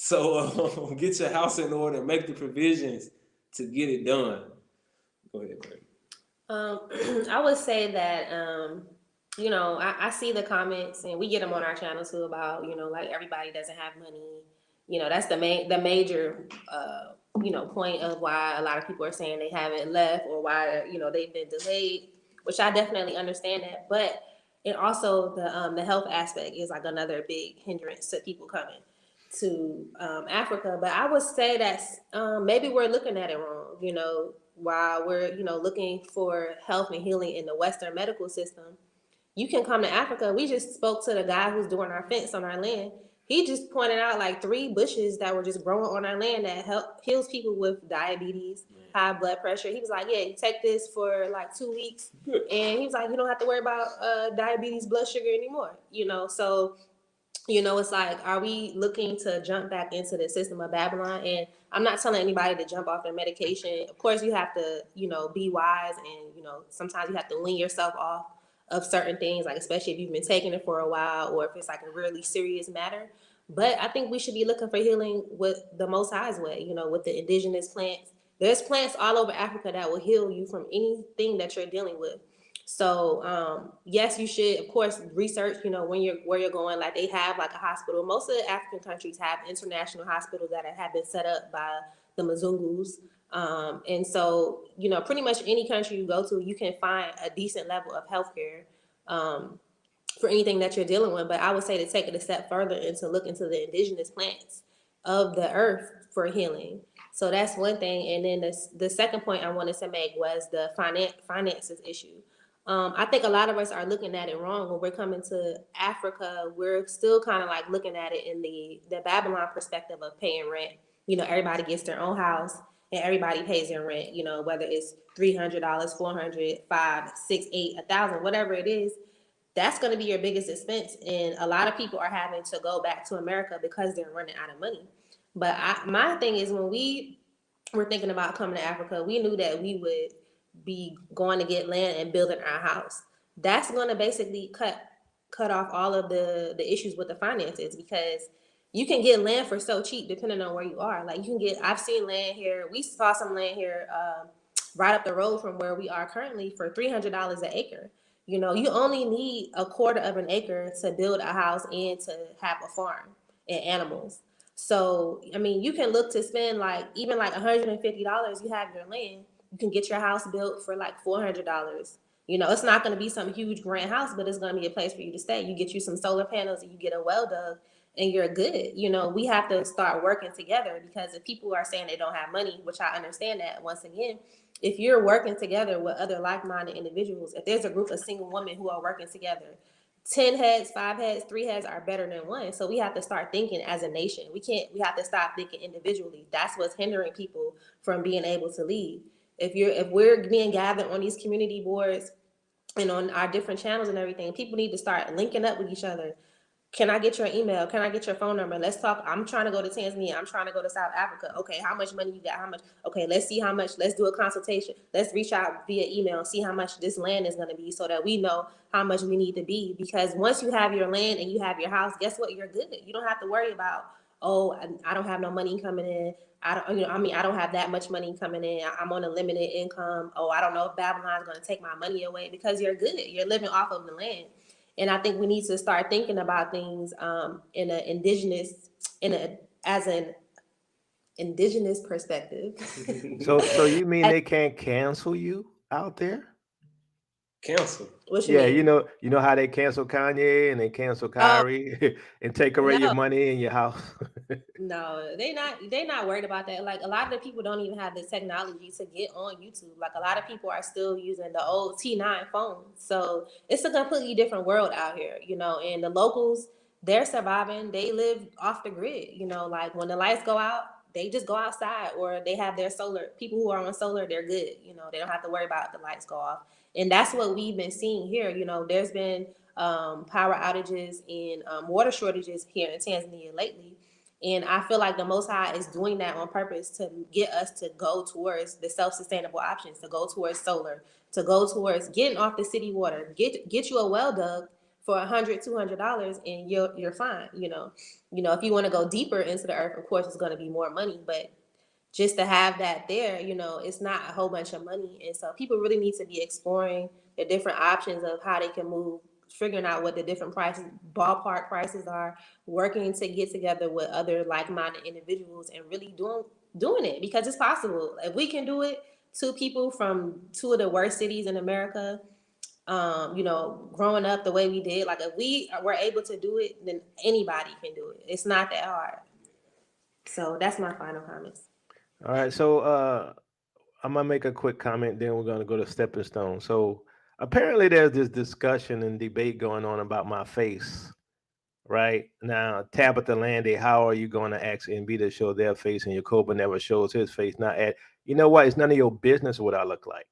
So get your house in order, make the provisions to get it done. Go ahead, Greg. I would say that I see the comments, and we get them on our channel too, about like everybody doesn't have money. That's the major point of why a lot of people are saying they haven't left, or why they've been delayed, which I definitely understand that. But and also the health aspect is like another big hindrance to people coming to Africa. But I would say that maybe we're looking at it wrong. While we're looking for health and healing in the Western medical system, you can come to Africa. We just spoke to the guy who's doing our fence on our land. He just pointed out like 3 bushes that were just growing on our land that heals people with diabetes, high blood pressure. He was like, yeah, you take this for like 2 weeks. Good. And he was like, you don't have to worry about diabetes, blood sugar anymore. So it's like, are we looking to jump back into the system of Babylon? And I'm not telling anybody to jump off their medication. Of course, you have to, be wise, and, sometimes you have to wean yourself off of certain things, like especially if you've been taking it for a while, or if it's like a really serious matter. But I think we should be looking for healing with the Most High's way, with the indigenous plants. There's plants all over Africa that will heal you from anything that you're dealing with. So yes, you should, of course, research, where you're going. Like they have like a hospital. Most of the African countries have international hospitals that have been set up by the Mzungus. And so, pretty much any country you go to, you can find a decent level of healthcare for anything that you're dealing with. But I would say to take it a step further and to look into the indigenous plants of the earth for healing. So that's one thing. And then the second point I wanted to make was the finances issue. I think a lot of us are looking at it wrong. When we're coming to Africa, we're still kind of like looking at it in the Babylon perspective of paying rent. Everybody gets their own house and everybody pays their rent, whether it's $300, $400, $500, $600, $1,000, whatever it is. That's going to be your biggest expense. And a lot of people are having to go back to America because they're running out of money. But my thing is, when we were thinking about coming to Africa, we knew that we would be going to get land and building our house. That's going to basically cut off all of the issues with the finances, because you can get land for so cheap depending on where you are. Like I've seen land here. We saw some land here right up the road from where we are currently for $300 an acre. You only need a quarter of an acre to build a house and to have a farm and animals. So, you can look to spend even $150. You have your land. You can get your house built for like $400, It's not going to be some huge grand house, but it's going to be a place for you to stay. You get you some solar panels and you get a well dug and you're good. We have to start working together, because if people are saying they don't have money, which I understand that, once again, if you're working together with other like-minded individuals, if there's a group of single women who are working together, 10 heads, 5 heads, 3 heads are better than one. So we have to start thinking as a nation. We have to stop thinking individually. That's what's hindering people from being able to lead. If we're being gathered on these community boards and on our different channels and everything, people need to start linking up with each other. Can I get your email? Can I get your phone number? Let's talk. I'm trying to go to Tanzania. I'm trying to go to South Africa. Okay, how much money you got? How much? Okay, let's see how much. Let's do a consultation. Let's reach out via email and see how much this land is going to be, so that we know how much we need to be. Because once you have your land and you have your house, guess what? You're good. You don't have to worry about, oh, I don't have no money coming in. I don't have that much money coming in. I'm on a limited income. Oh, I don't know if Babylon's going to take my money away, because you're good. You're living off of the land. And I think we need to start thinking about things as an indigenous perspective. So you mean they can't cancel you out there? Cancel. What you Yeah, mean? you know how they cancel Kanye and they cancel Kyrie and take away your No. money and your house. No, they not worried about that. Like, a lot of the people don't even have the technology to get on YouTube. Like, a lot of people are still using the old T9 phones. So it's a completely different world out here, and the locals, they're surviving. They live off the grid, like when the lights go out, they just go outside, or they have their solar. People who are on solar, they're good. They don't have to worry about the lights go off. And that's what we've been seeing here. There's been power outages and water shortages here in Tanzania lately. And I feel like the Most High is doing that on purpose to get us to go towards the self-sustainable options, to go towards solar, to go towards getting off the city water. Get you a well dug for $100-$200, and you're fine. If you want to go deeper into the earth, of course, it's going to be more money, but just to have that there, it's not a whole bunch of money. And so people really need to be exploring the different options of how they can move, figuring out what the different ballpark prices are, working to get together with other like-minded individuals, and really doing it, because it's possible. If we can do it, two people from two of the worst cities in America, growing up the way we did, like, if we were able to do it, then anybody can do it. It's not that hard. So that's my final comments. All right, so I'm gonna make a quick comment, then we're gonna go to Stepping Stone. So apparently there's this discussion and debate going on about my face. Right now, Tabitha Landy, how are you going to ask NB to show their face, and Jacoba never shows his face? Not at, you know what? It's none of your business what I look like.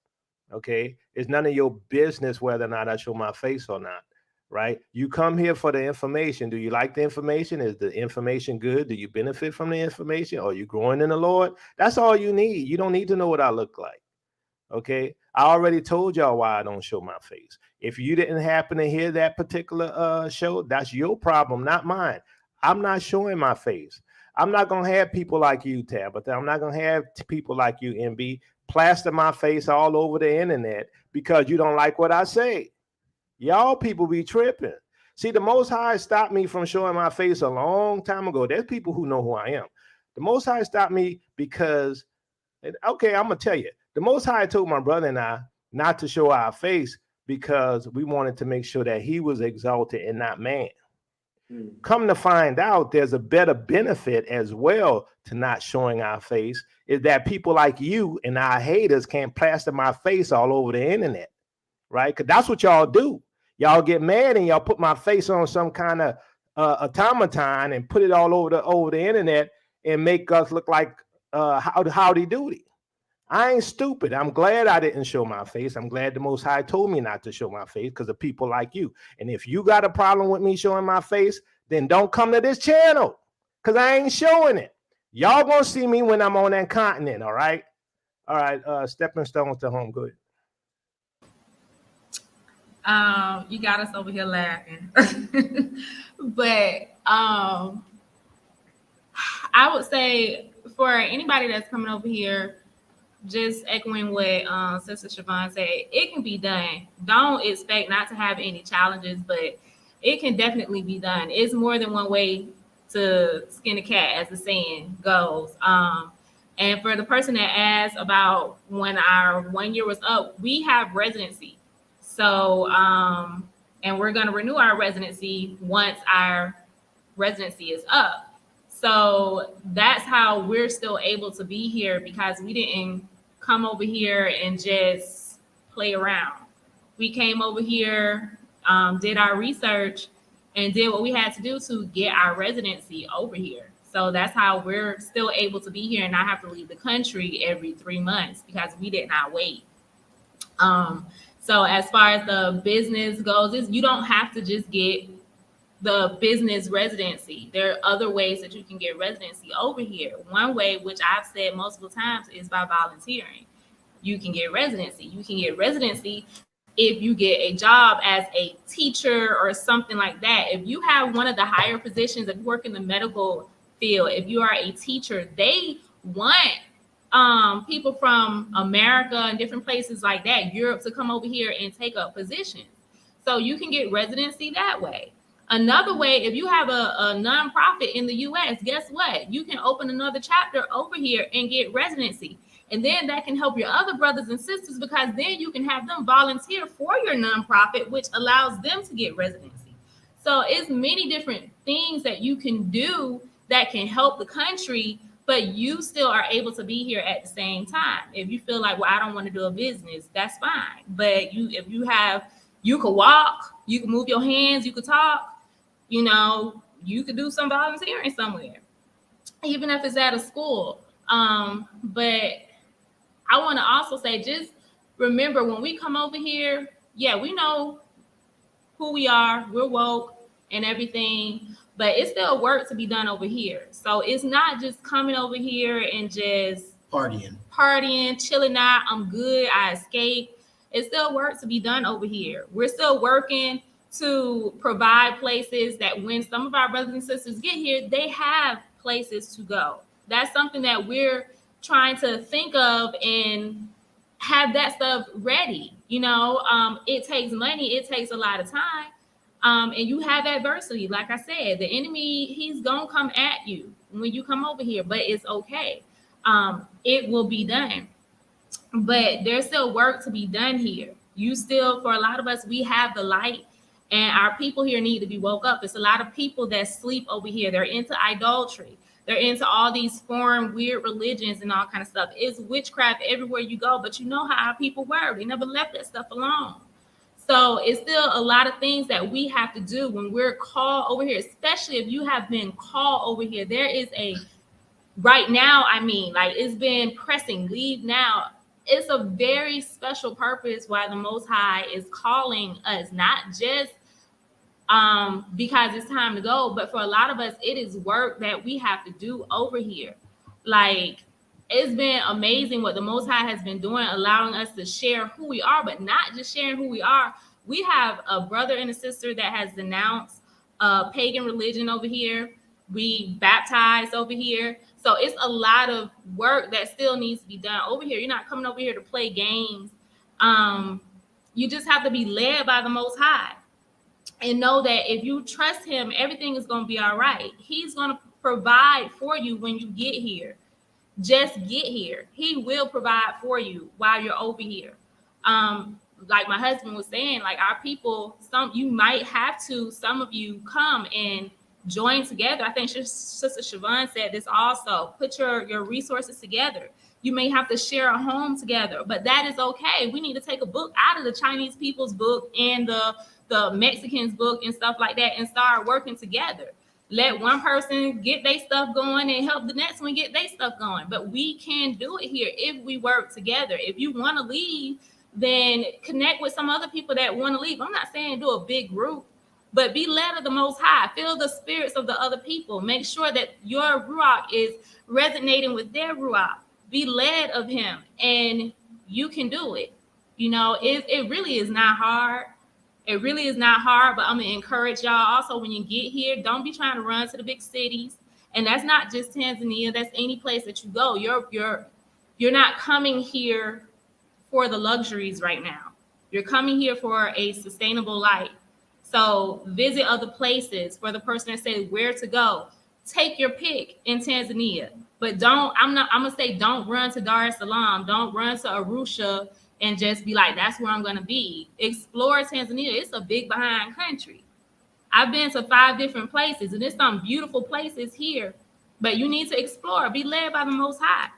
Okay, it's none of your business whether or not I show my face or not. Right? You come here for the information. Do you like the information? Is the information good? Do you benefit from the information? Are you growing in the Lord? That's all you need. You don't need to know what I look like. Okay, I already told y'all why I don't show my face. If you didn't happen to hear that particular show, that's your problem, not mine. I'm not showing my face. I'm not gonna have people like you, Tabitha. I'm not gonna have people like you, MB, plaster my face all over the internet because you don't like what I say. Y'all people be tripping. See, the Most High stopped me from showing my face a long time ago. There's people who know who I am. The Most High stopped me because, okay, I'm gonna tell you. The Most High told my brother and I not to show our face because we wanted to make sure that he was exalted and not man. Come to find out, there's a better benefit as well to not showing our face, is that people like you and our haters can't plaster my face all over the internet, right? Because that's what y'all do. Y'all get mad and y'all put my face on some kind of automaton and put it all over the internet and make us look like Howdy Doody. I ain't stupid. I'm glad I didn't show my face. I'm glad the Most High told me not to show my face because of people like you. And if you got a problem with me showing my face, then don't come to this channel because I ain't showing it. Y'all gonna see me when I'm on that continent, all right? All right, Stepping Stones to home. Good. You got us over here laughing. But I would say for anybody that's coming over here, just echoing what Sister Siobhan said, it can be done. Don't expect not to have any challenges, but it can definitely be done. It's more than one way to skin a cat, as the saying goes. And for the person that asked about when our 1 year was up, we have residency. So, and we're going to renew our residency once our residency is up. So that's how we're still able to be here, because we didn't come over here and just play around. We came over here, did our research, and did what we had to do to get our residency over here. So that's how we're still able to be here and not have to leave the country every 3 months, because we did not wait. So as far as the business goes, you don't have to just get the business residency. There are other ways that you can get residency over here. One way, which I've said multiple times, is by volunteering. You can get residency. You can get residency if you get a job as a teacher or something like that. If you have one of the higher positions, if you work in the medical field, if you are a teacher, they want people from America and different places like that, Europe, to come over here and take up positions. So you can get residency that way. Another way, if you have a nonprofit in the US, guess what? You can open another chapter over here and get residency. And then that can help your other brothers and sisters, because then you can have them volunteer for your nonprofit, which allows them to get residency. So it's many different things that you can do that can help the country, but you still are able to be here at the same time. If you feel like, well, I don't want to do a business, that's fine. But if you could walk, you can move your hands, you could talk, you could do some volunteering somewhere, even if it's at a school. But I want to also say, just remember, when we come over here, yeah, we know who we are, we're woke and everything, but it's still work to be done over here. So it's not just coming over here and just partying, chilling out, I'm good, I escaped. It's still work to be done over here. We're still working to provide places that when some of our brothers and sisters get here, they have places to go. That's something that we're trying to think of and have that stuff ready. It takes money, it takes a lot of time. And you have adversity. Like I said, the enemy, he's gonna come at you when you come over here, but it's okay. It will be done. But there's still work to be done here. For a lot of us, we have the light, and our people here need to be woke up. It's a lot of people that sleep over here. They're into idolatry. They're into all these foreign weird religions and all kind of stuff. It's witchcraft everywhere you go, but you know how our people were. They never left that stuff alone. So it's still a lot of things that we have to do when we're called over here, especially if you have been called over here. There is right now, it's been pressing, leave now. It's a very special purpose why the Most High is calling us, not just because it's time to go, but for a lot of us, it is work that we have to do over here. It's been amazing what the Most High has been doing, allowing us to share who we are, but not just sharing who we are. We have a brother and a sister that has denounced pagan religion over here. We baptized over here. So it's a lot of work that still needs to be done over here. You're not coming over here to play games. You just have to be led by the Most High and know that if you trust him, everything is going to be all right. He's going to provide for you when you get here. Just get here. He will provide for you while you're over here. Like my husband was saying, our people, some of you come and join together. I think Sister Siobhan said this also. Put your resources together. You may have to share a home together, but that is okay. We need to take a book out of the Chinese people's book and the Mexicans book and stuff like that and start working together. Let one person get their stuff going and help the next one get their stuff going. But we can do it here if we work together. If you want to leave, then connect with some other people that want to leave. I'm not saying do a big group, but be led of the Most High. Feel the spirits of the other people. Make sure that your Ruach is resonating with their Ruach. Be led of him, and you can do it. It really is not hard. It really is not hard, but I'm going to encourage y'all also when you get here, don't be trying to run to the big cities. And that's not just Tanzania. That's any place that you go. You're not coming here for the luxuries right now. You're coming here for a sustainable life. So visit other places. For the person that says where to go, take your pick in Tanzania. But don't run to Dar es Salaam. Don't run to Arusha and just be like, that's where I'm going to be. Explore Tanzania. It's a big behind country. I've been to 5 different places, and there's some beautiful places here, but you need to explore, be led by the Most High.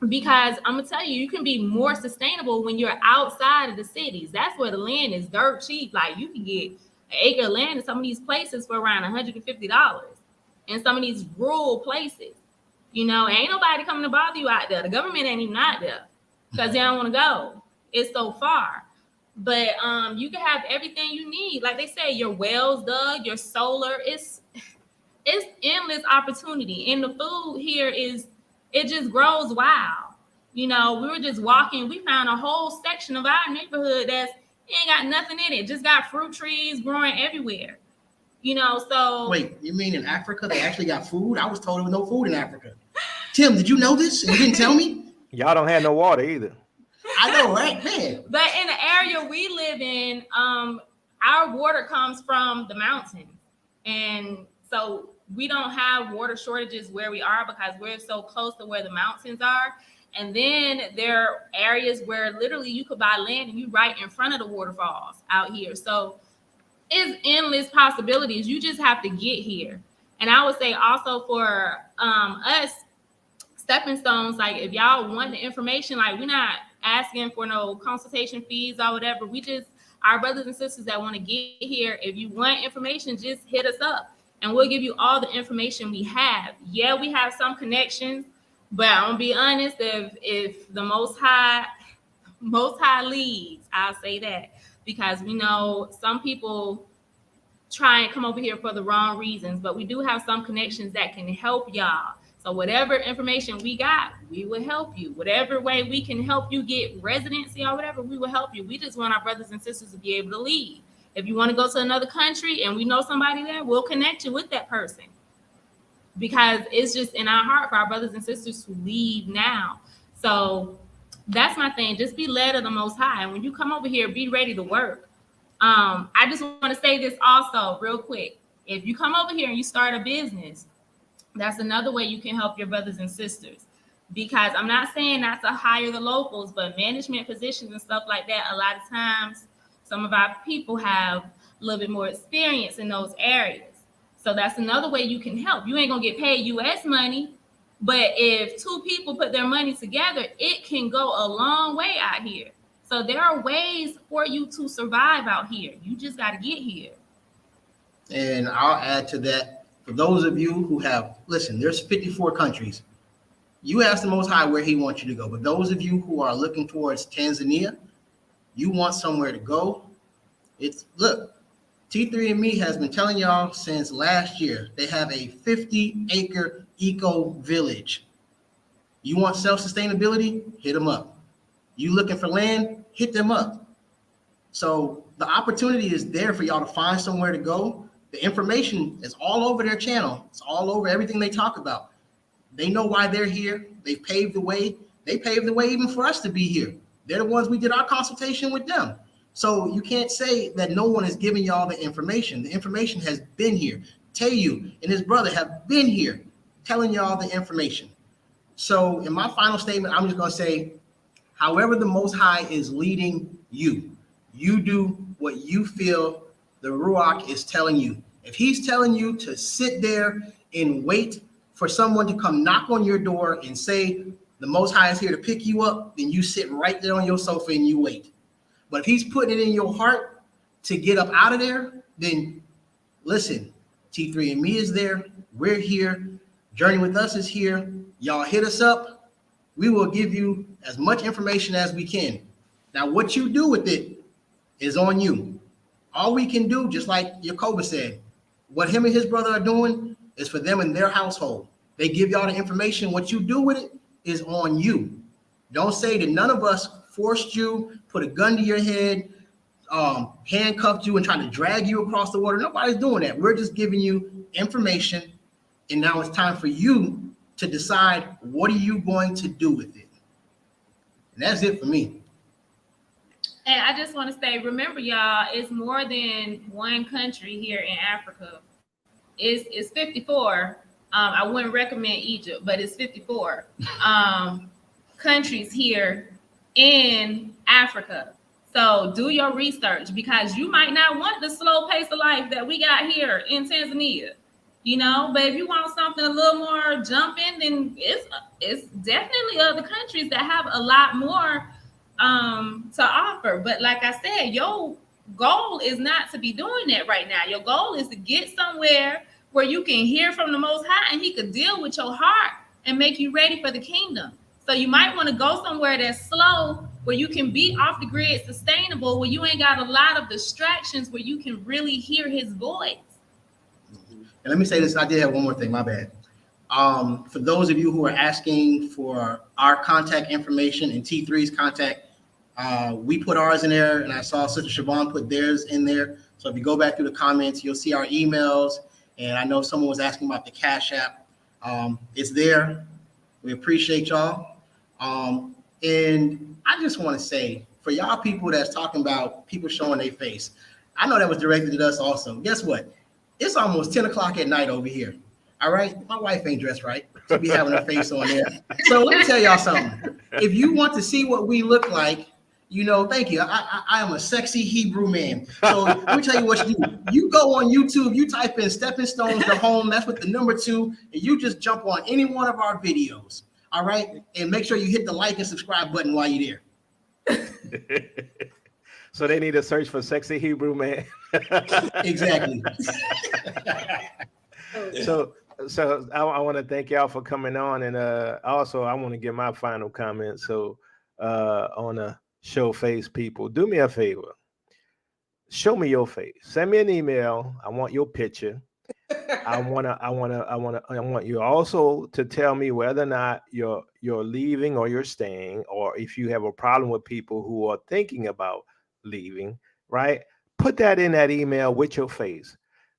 Because I'm going to tell you, you can be more sustainable when you're outside of the cities. That's where the land is dirt cheap. Like, you can get an acre of land in some of these places for around $150 in some of these rural places. You know, ain't nobody coming to bother you out there. The government ain't even out there because they don't want to go. It's so far. But you can have everything you need. Like they say, your wells dug, your solar. It's endless opportunity. And the food here it just grows wild. You know, we were just walking. We found a whole section of our neighborhood that's ain't got nothing in it. Just got fruit trees growing everywhere. You know, so wait, you mean in Africa they actually got food? I was told there was no food in Africa. Tim, did you know this? And you didn't tell me? Y'all don't have no water either. I know, right, man. But in the area we live in, our water comes from the mountain, and so we don't have water shortages where we are because we're so close to where the mountains are. And then there are areas where literally you could buy land and you right in front of the waterfalls out here. So it's endless possibilities. You just have to get here. And I would say also for us, stepping stones, like if y'all want the information, like we're not asking for no consultation fees or whatever. We just, our brothers and sisters that want to get here, if you want information, just hit us up and we'll give you all the information we have. Yeah, we have some connections, but I'm gonna be honest, if the most high leads, I'll say that, because we know some people try and come over here for the wrong reasons, but we do have some connections that can help y'all. So whatever information we got, we will help you. Whatever way we can help you get residency or whatever, we will help you. We just want our brothers and sisters to be able to leave. If you want to go to another country and we know somebody there, we'll connect you with that person. Because it's just in our heart for our brothers and sisters to leave now. So that's my thing. Just be led of the Most High. And when you come over here, be ready to work. I just want to say this also real quick. If you come over here and you start a business, that's another way you can help your brothers and sisters. Because I'm not saying not to hire the locals, but management positions and stuff like that, a lot of times some of our people have a little bit more experience in those areas. So that's another way you can help. You ain't gonna get paid US money, but if 2 people put their money together, it can go a long way out here. So there are ways for you to survive out here. You just got to get here. And I'll add to that, for those of you who have, listen, there's 54 countries. You ask the Most High where he wants you to go. But those of you who are looking towards Tanzania, you want somewhere to go. Look, T3andMe has been telling y'all since last year, they have a 50-acre eco village. You want self-sustainability? Hit them up. You looking for land? Hit them up. So the opportunity is there for y'all to find somewhere to go. The information is all over their channel. It's all over everything they talk about. They know why they're here. They paved the way. They paved the way even for us to be here. They're the ones we did our consultation with them. So you can't say that no one is giving y'all the information. The information has been here. Tayu and his brother have been here telling y'all the information. So in my final statement, I'm just going to say, however the Most High is leading you, you do what you feel the Ruach is telling you. If he's telling you to sit there and wait for someone to come knock on your door and say the Most High is here to pick you up, then you sit right there on your sofa and you wait. But if he's putting it in your heart to get up out of there, then listen, T3andMe is there. We're here. Journey with Us is here. Y'all hit us up. We will give you as much information as we can. Now, what you do with it is on you. All we can do, just like Yakoba said, what him and his brother are doing is for them and their household. They give y'all the information. What you do with it is on you. Don't say that none of us forced you, put a gun to your head, handcuffed you and trying to drag you across the water. Nobody's doing that. We're just giving you information. And now it's time for you to decide, what are you going to do with it? And that's it for me. And I just want to say, remember, y'all, it's more than one country here in Africa. It's 54. I wouldn't recommend Egypt, but it's 54 countries here in Africa. So do your research, because you might not want the slow pace of life that we got here in Tanzania, but if you want something a little more jumping, then it's definitely other countries that have a lot more to offer. But like I said, your goal is not to be doing that right now. Your goal is to get somewhere where you can hear from the Most High and he could deal with your heart and make you ready for the kingdom. So you might want to go somewhere that's slow, where you can be off the grid, sustainable, where you ain't got a lot of distractions, where you can really hear his voice. And let me say this, I did have one more thing, my bad. For those of you who are asking for our contact information and T3's contact, we put ours in there, and I saw Sister Siobhan put theirs in there. So if you go back through the comments, you'll see our emails. And I know someone was asking about the Cash App. It's there. We appreciate y'all. And I just want to say, for y'all people that's talking about people showing their face, I know that was directed at us also. Guess what? It's almost 10 o'clock at night over here. All right? My wife ain't dressed right. She be having her face on there. So let me tell y'all something. If you want to see what we look like, thank you. I am a sexy Hebrew man. So let me tell you what you do. You go on YouTube, you type in Stepping Stones to Home, that's with the number 2, and you just jump on any one of our videos. All right? And make sure you hit the like and subscribe button while you're there. So they need to search for sexy Hebrew man. Exactly. So I want to thank y'all for coming on, and also I want to give my final comment. So on the show face people, do me a favor. Show me your face. Send me an email. I want your picture. I want you also to tell me whether or not you're leaving or you're staying, or if you have a problem with people who are thinking about leaving, right? Put that in that email with your face,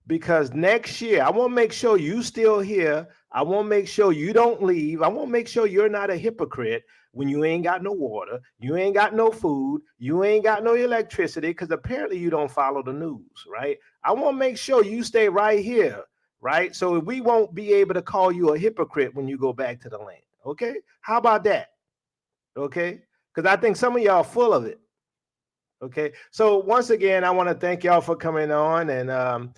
because next year I want to make sure you still here. I want to make sure you don't leave. I want to make sure you're not a hypocrite when you ain't got no water, you ain't got no food, you ain't got no electricity, because apparently you don't follow the news, right? I want to make sure you stay right here, right? So we won't be able to call you a hypocrite when you go back to the land. Okay? How about that? Okay? Because I think some of y'all are full of it. Okay. So once again, I want to thank y'all for coming on, and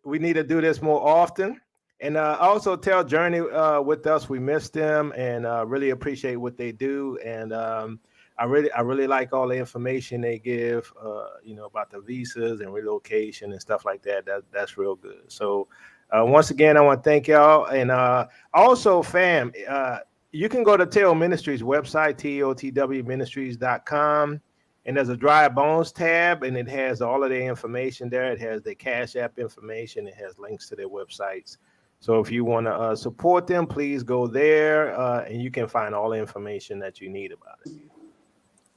we need to do this more often. And also tell Journey with us we missed them, and really appreciate what they do. And I really like all the information they give, about the visas and relocation and stuff like that. That's real good. So once again, I want to thank y'all. And also, fam, you can go to Teo Ministries website, totwministries.com. And there's a Dry Bones tab, and it has all of their information there. It has their Cash App information. It has links to their websites. So if you want to support them, please go there, and you can find all the information that you need about it.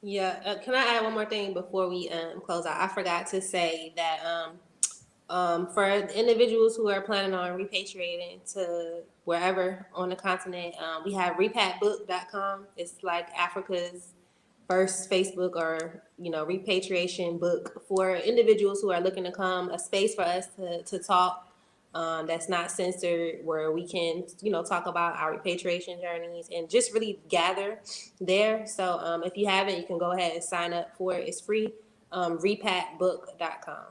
Yeah. Can I add one more thing before we close out? I forgot to say that for individuals who are planning on repatriating to wherever on the continent, we have repatbook.com. It's like Africa's first Facebook or repatriation book for individuals who are looking to come, a space for us to talk that's not censored, where we can talk about our repatriation journeys and just really gather there. So if you haven't, you can go ahead and sign up for it. It's free. Repatbook.com.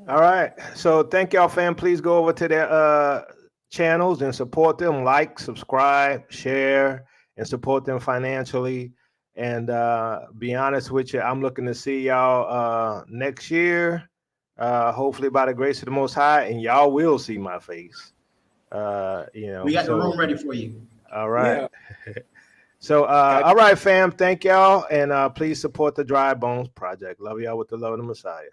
All right. So thank y'all, fam. Please go over to their channels and support them. Like, subscribe, share, and support them financially. And be honest with you, I'm looking to see y'all next year, hopefully by the grace of the Most High, and y'all will see my face. We got the room ready for you. All right. Yeah. So, all right, fam. Thank y'all, and please support the Dry Bones Project. Love y'all with the love of the Messiah.